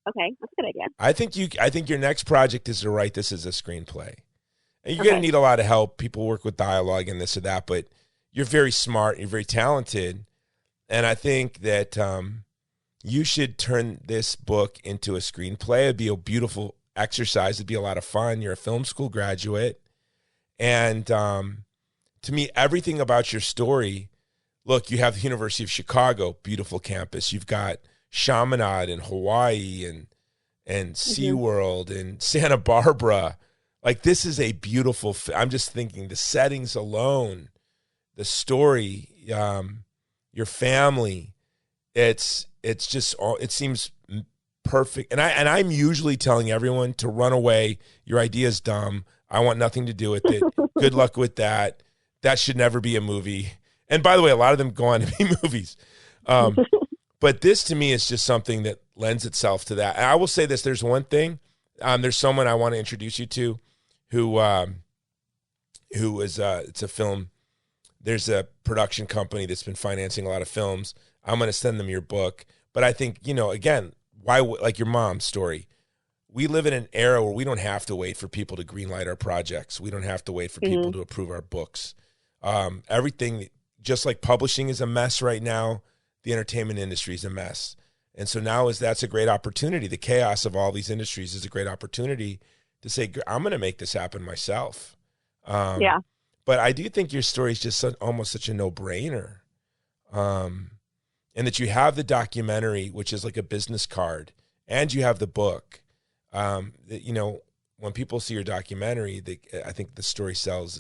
Okay, that's a good idea. I think your next project is to write this as a screenplay. And you're going to need a lot of help. People work with dialogue and this or that, but you're very smart. You're very talented. And I think that you should turn this book into a screenplay. It'd be a beautiful exercise. It'd be a lot of fun. You're a film school graduate. And to me, everything about your story, look, you have the University of Chicago, beautiful campus. You've got Chaminade in Hawaii and SeaWorld and Santa Barbara. Like, this is a beautiful, I'm just thinking the settings alone, the story, your family, it's just all, it seems perfect. And I'm usually telling everyone to run away. Your idea is dumb. I want nothing to do with it. Good luck with that. That should never be a movie. And by the way, a lot of them go on to be movies. But this to me is just something that lends itself to that. And I will say this, there's one thing, there's someone I want to introduce you to who is, it's a film. There's a production company that's been financing a lot of films. I'm going to send them your book. But I think, again, like your mom's story, we live in an era where we don't have to wait for people to greenlight our projects. We don't have to wait for people to approve our books. Everything, just like publishing is a mess right now, the entertainment industry is a mess. And so now that's a great opportunity. The chaos of all these industries is a great opportunity to say, I'm going to make this happen myself. Yeah. But I do think your story is just almost such a no-brainer. And that you have the documentary, which is like a business card, and you have the book. That, when people see your documentary, I think the story sells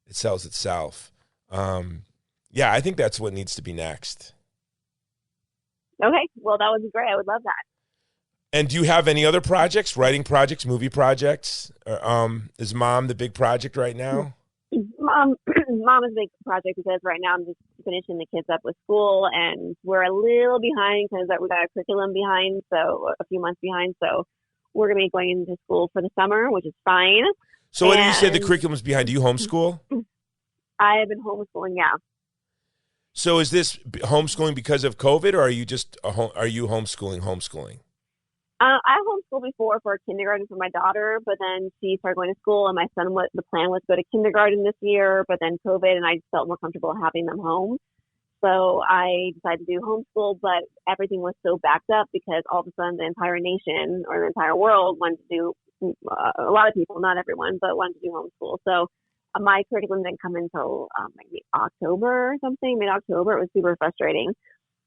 itself. I think that's what needs to be next. Okay, well, that would be great. I would love that. And do you have any other projects, writing projects, movie projects? Or, is Mom the big project right now? Mom is a big project because right now I'm just finishing the kids up with school, and we're a little behind because we got our curriculum behind, so a few months behind. So we're going to be going into school for the summer, which is fine. So when you say the curriculum's behind, do you homeschool? I have been homeschooling, yeah. So is this homeschooling because of COVID, or are you just are you homeschooling? I homeschooled before for kindergarten for my daughter, but then she started going to school, and my son, the plan was to go to kindergarten this year, but then COVID, and I just felt more comfortable having them home. So I decided to do homeschool, but everything was so backed up because all of a sudden the entire nation or the entire world wanted to do, a lot of people, not everyone, but wanted to do homeschool. So my curriculum didn't come until maybe October or something, mid-October. It was super frustrating.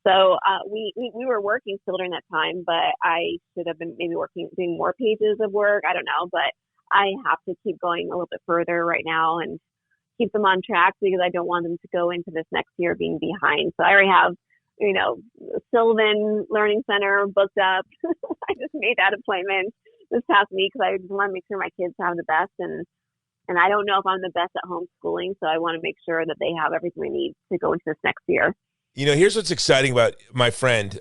So we were working still during that time, but I should have been maybe doing more pages of work. I don't know, but I have to keep going a little bit further right now and keep them on track because I don't want them to go into this next year being behind. So I already have, Sylvan Learning Center booked up. I just made that appointment this past week because I just want to make sure my kids have the best. And I don't know if I'm the best at homeschooling, so I want to make sure that they have everything they need to go into this next year. Here's what's exciting about my friend,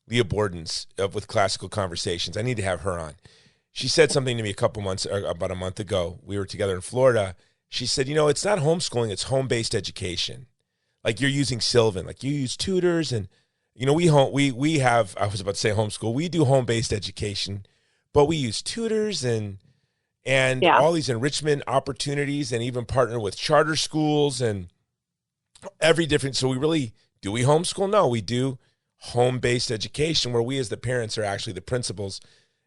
Leah Borden's with Classical Conversations. I need to have her on. She said something to me about a month ago. We were together in Florida. She said, it's not homeschooling, it's home-based education. Like you're using Sylvan, like you use tutors and, we have, I was about to say homeschool. We do home-based education, but we use tutors and all these enrichment opportunities and even partner with charter schools and every different. So we homeschool? No, we do home-based education where we as the parents are actually the principals.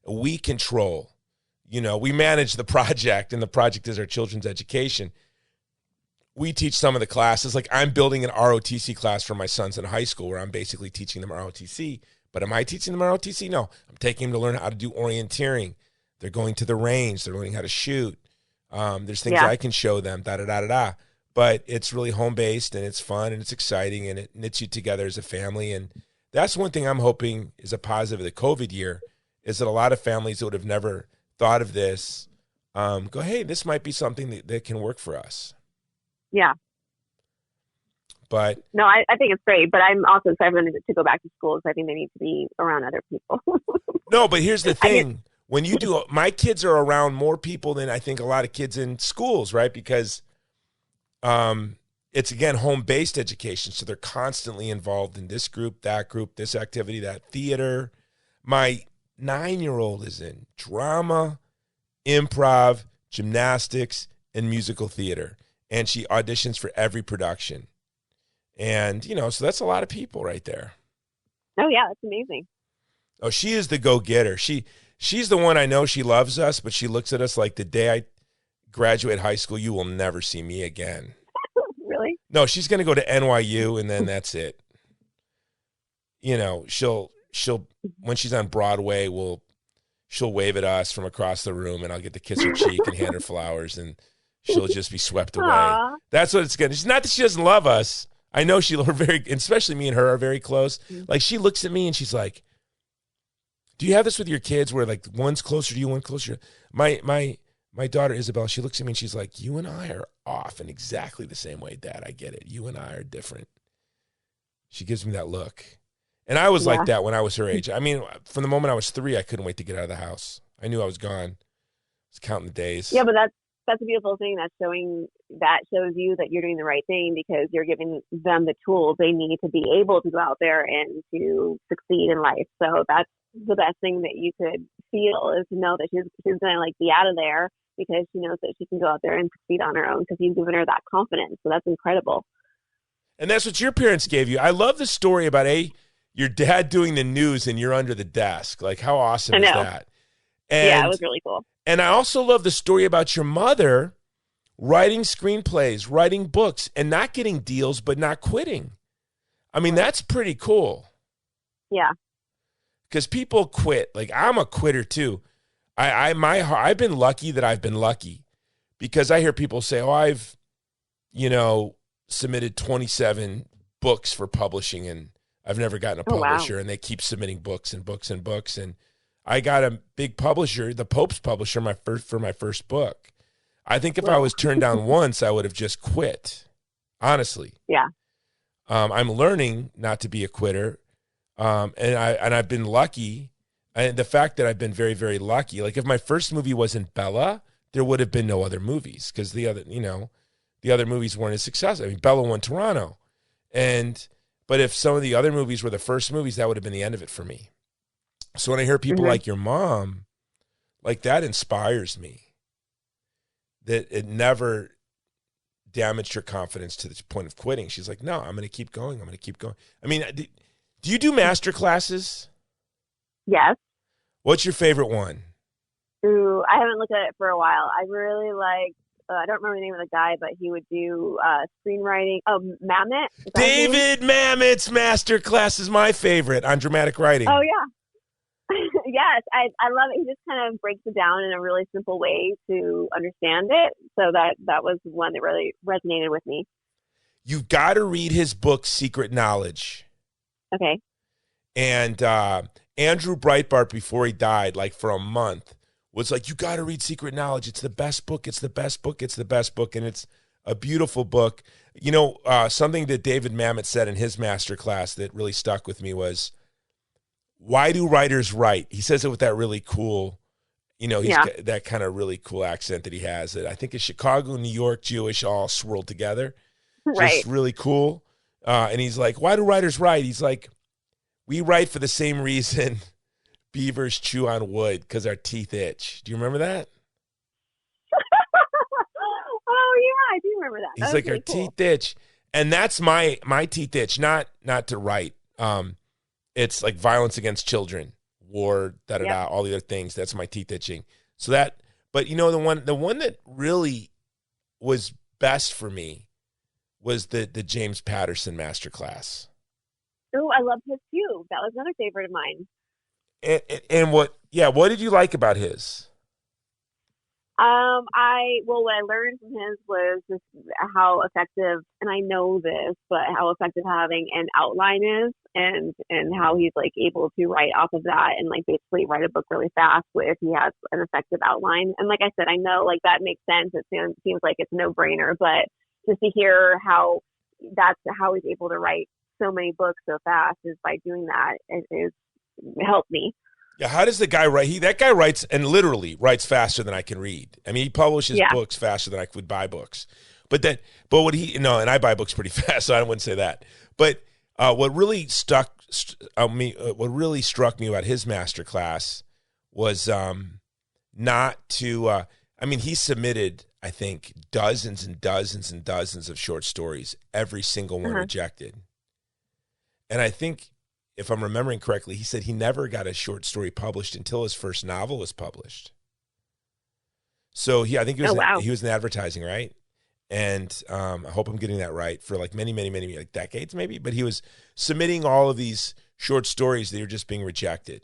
We control, we manage the project, and the project is our children's education. we teach some of the classes. Like I'm building an ROTC class for my sons in high school where I'm basically teaching them ROTC. But am I teaching them ROTC? No. I'm taking them to learn how to do orienteering. They're going to the range. They're learning how to shoot. There's things I can show them, da-da-da-da-da. But it's really home-based, and it's fun, and it's exciting, and it knits you together as a family. And that's one thing I'm hoping is a positive of the COVID year, is that a lot of families that would have never thought of this go, hey, this might be something that can work for us. Yeah. But no, I think it's great. But I'm also excited for them to go back to school because I think they need to be around other people. No, but here's the thing. When you do, my kids are around more people than I think a lot of kids in schools, right? Because it's, again, home-based education. So they're constantly involved in this group, this activity, that theater. My 9-year-old is in drama, improv, gymnastics, and musical theater. And she auditions for every production. And, so that's a lot of people right there. Oh, yeah, that's amazing. Oh, she is the go-getter. She's the one. I know she loves us, but she looks at us like, the day I graduate high school, you will never see me again. Really? No, she's going to go to NYU, and then that's it. She'll when she's on Broadway, she'll wave at us from across the room, and I'll get to kiss her cheek and hand her flowers, and she'll just be swept away. Aww. That's what it's going to. It's not that she doesn't love us. I know we're very, especially me and her are very close. Like, she looks at me and she's like, do you have this with your kids where, like, one's closer to you, one closer? My daughter, Isabel, she looks at me and she's like, you and I are off in exactly the same way, Dad. I get it. You and I are different. She gives me that look. And I was like that when I was her age. I mean, from the moment I was 3, I couldn't wait to get out of the house. I knew I was gone. I was counting the days. Yeah, but that's a beautiful thing. That shows you that you're doing the right thing because you're giving them the tools they need to be able to go out there and to succeed in life. So that's the best thing that you could feel, is to know that she's going to, like, be out of there because she knows that she can go out there and succeed on her own because you've given her that confidence. So that's incredible. And that's what your parents gave you. I love the story about your dad doing the news and you're under the desk. Like, how awesome is that? And, yeah, it was really cool. And I also love the story about your mother writing screenplays, writing books, and not getting deals, but not quitting. I mean, that's pretty cool. Yeah. Because people quit. Like, I'm a quitter too. I've been lucky that I've been lucky, because I hear people say, oh, I've, submitted 27 books for publishing and I've never gotten a publisher. Wow. And they keep submitting books and books and books. And I got a big publisher, the Pope's publisher, for my first book. I think if I was turned down once, I would have just quit. Honestly. Yeah. I'm learning not to be a quitter. And I've been lucky. And the fact that I've been very, very lucky, like, if my first movie wasn't Bella, there would have been no other movies, because the other movies weren't as successful. I mean, Bella won Toronto. But if some of the other movies were the first movies, that would have been the end of it for me. So when I hear people like your mom, like, that inspires me, that it never damaged her confidence to the point of quitting. She's like, no, I'm going to keep going. I'm going to keep going. I mean, do you do master classes? Yes. What's your favorite one? Ooh, I haven't looked at it for a while. I really like, I don't remember the name of the guy, but he would do screenwriting. Oh, Mamet? David Mamet's master class is my favorite on dramatic writing. Oh, yeah. Yes, I love it. He just kind of breaks it down in a really simple way to understand it. So that was one that really resonated with me. You've got to read his book, Secret Knowledge. Okay. And Andrew Breitbart, before he died, like, for a month, was like, you got to read Secret Knowledge. It's the best book. It's the best book. It's the best book. And it's a beautiful book. Something that David Mamet said in his master class that really stuck with me was, why do writers write? He says it with that really cool, he's got that kind of really cool accent that he has. That I think is Chicago, New York, Jewish, all swirled together. Right. Just really cool. And he's like, why do writers write? He's like, we write for the same reason beavers chew on wood, because our teeth itch. Do you remember that? Oh, yeah, I do remember that. He's like, our teeth itch. And that's my teeth itch, not to write. It's like violence against children, war, all the other things. That's my teeth itching. So that, but the one that really was best for me was the James Patterson masterclass. Oh, I loved his too. That was another favorite of mine. And what did you like about his? What I learned from his was just how effective, and I know this, but how effective having an outline is, and how he's like able to write off of that and like basically write a book really fast if he has an effective outline. And like I said, I know like that makes sense. It seems like it's a no brainer, but just to hear how that's how he's able to write so many books so fast is by doing that is helped me. Yeah, how does the guy write? That guy writes and literally writes faster than I can read. I mean, he publishes books faster than I would buy books. And I buy books pretty fast, so I wouldn't say that. But what really struck me about his masterclass was not to. He submitted, I think, dozens and dozens and dozens of short stories. Every single one rejected. And I think, if I'm remembering correctly, he said he never got a short story published until his first novel was published. So I think he was in advertising, right? And I hope I'm getting that right, for like many, many, many like decades maybe. But he was submitting all of these short stories that were just being rejected.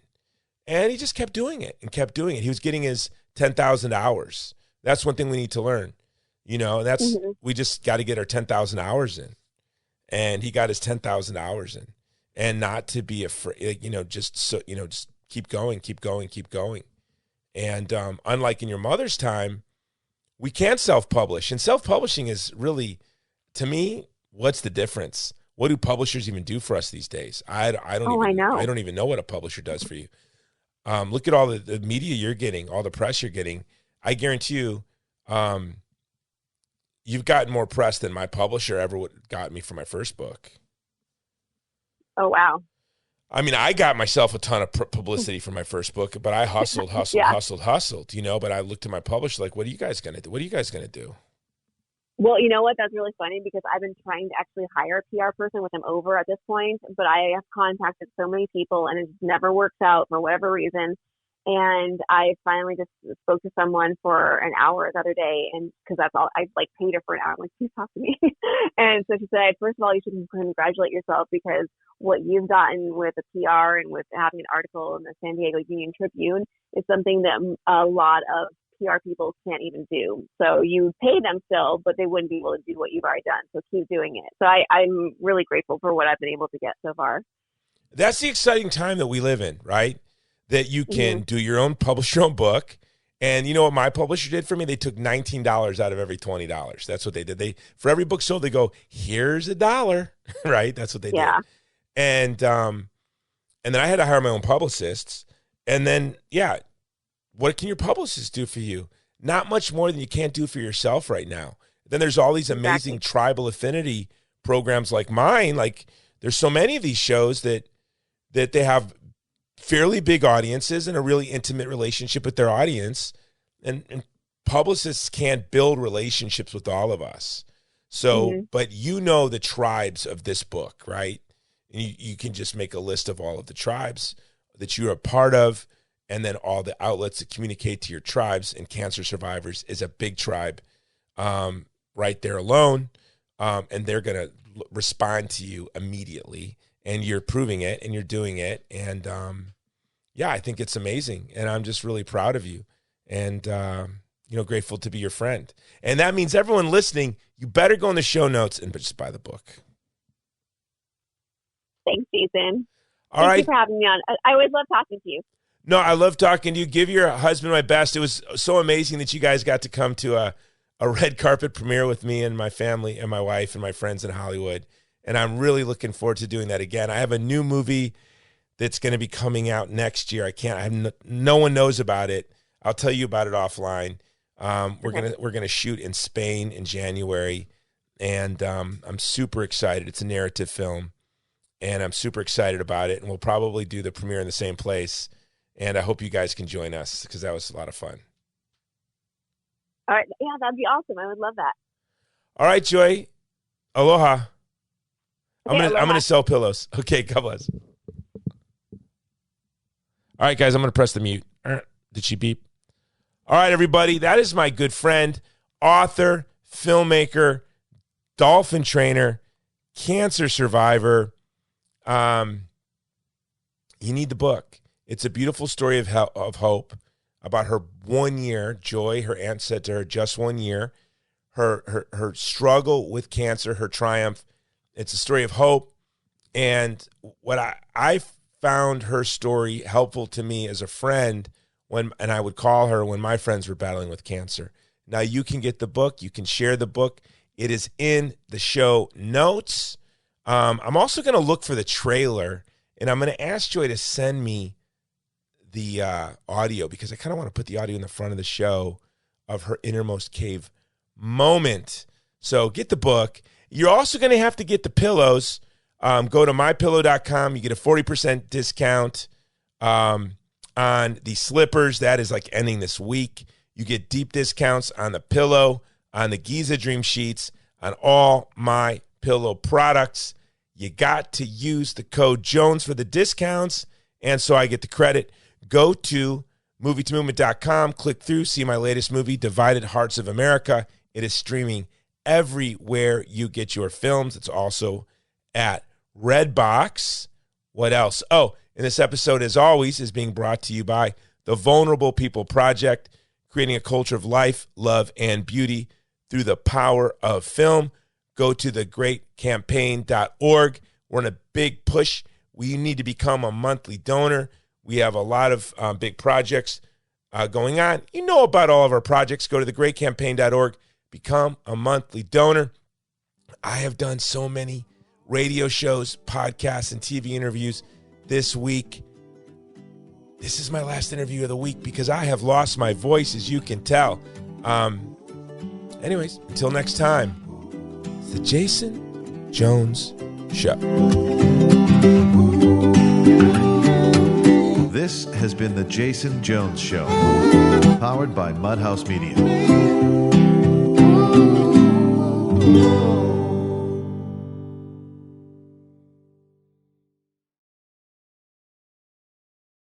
And he just kept doing it and kept doing it. He was getting his 10,000 hours. That's one thing we need to learn. We just got to get our 10,000 hours in. And he got his 10,000 hours in. And not to be afraid, just keep going, keep going, keep going. And unlike in your mother's time, we can't self-publish. And self-publishing is really, to me, what's the difference? What do publishers even do for us these days? I don't even know what a publisher does for you. Look at all the media you're getting, all the press you're getting. I guarantee you, you've gotten more press than my publisher ever got me for my first book. Oh, wow. I mean, I got myself a ton of publicity for my first book, but I hustled. But I looked at my publisher like, what are you guys going to do? What are you guys going to do? Well, you know what? That's really funny because I've been trying to actually hire a PR person with him over at this point, but I have contacted so many people and it never works out for whatever reason. And I finally just spoke to someone for an hour the other day, and because that's all, I like paid her for an hour. I'm like, please talk to me. And so she said, first of all, you should congratulate yourself because what you've gotten with the PR and with having an article in the San Diego Union Tribune is something that a lot of PR people can't even do. So you pay them still, but they wouldn't be able to do what you've already done. So keep doing it. So I'm really grateful for what I've been able to get so far. That's the exciting time that we live in, right? That you can publish your own book. And you know what my publisher did for me? They took $19 out of every $20. That's what they did. For every book sold, they go, here's $1, right? That's what they did. And then I had to hire my own publicists. And then, what can your publicist do for you? Not much more than you can't do for yourself right now. Then there's all these amazing tribal affinity programs like mine. Like there's so many of these shows that they have fairly big audiences and a really intimate relationship with their audience. And publicists can't build relationships with all of us. So, but the tribes of this book, right? And you can just make a list of all of the tribes that you're a part of, and then all the outlets that communicate to your tribes. And Cancer Survivors is a big tribe right there alone. And they're going to respond to you immediately. And you're proving it and you're doing it. And I think it's amazing. And I'm just really proud of you and, grateful to be your friend. And that means everyone listening, you better go in the show notes and just buy the book. Thanks, Jason. Thank you for having me on. I always love talking to you. No, I love talking to you. Give your husband my best. It was so amazing that you guys got to come to a red carpet premiere with me and my family and my wife and my friends in Hollywood. And I'm really looking forward to doing that again. I have a new movie that's going to be coming out next year. No one knows about it. I'll tell you about it offline. We're gonna shoot in Spain in January, and I'm super excited. It's a narrative film, and I'm super excited about it. And we'll probably do the premiere in the same place. And I hope you guys can join us because that was a lot of fun. All right, yeah, that'd be awesome. I would love that. All right, Joy. Aloha. Okay, I'm gonna sell pillows. Okay, God bless. All right, guys, I'm gonna press the mute. Did she beep? All right, everybody. That is my good friend, author, filmmaker, Dolphin trainer, cancer survivor. You need the book. It's a beautiful story of hope about her 1 year. Joy, her aunt said to her, just 1 year. Her struggle with cancer, her triumph. It's a story of hope. And what I found her story helpful to me as a friend and I would call her when my friends were battling with cancer. Now you can get the book. You can share the book. It is in the show notes. I'm also going to look for the trailer, and I'm going to ask Joy to send me the audio, because I kind of want to put the audio in the front of the show of her innermost cave moment. So get the book. You're also going to have to get the pillows. Go to mypillow.com. You get a 40% discount on the slippers. That is like ending this week. You get deep discounts on the pillow, on the Giza Dream Sheets, on all My Pillow products. You got to use the code Jones for the discounts, and so I get the credit. Go to movie2movement.com, click through, see my latest movie, Divided Hearts of America. It is streaming everywhere you get your films. It's also at Redbox. What else? Oh, and this episode, as always, is being brought to you by the Vulnerable People Project, creating a culture of life, love, and beauty through the power of film. Go to thegreatcampaign.org. We're in a big push. We need to become a monthly donor. We have a lot of big projects going on. You know about all of our projects. Go to thegreatcampaign.org. Become a monthly donor. I have done so many radio shows, podcasts, and TV interviews this week. This is my last interview of the week because I have lost my voice, as you can tell. Anyways, until next time, it's the Jason Jones Show. This has been the Jason Jones Show, powered by Mudhouse Media.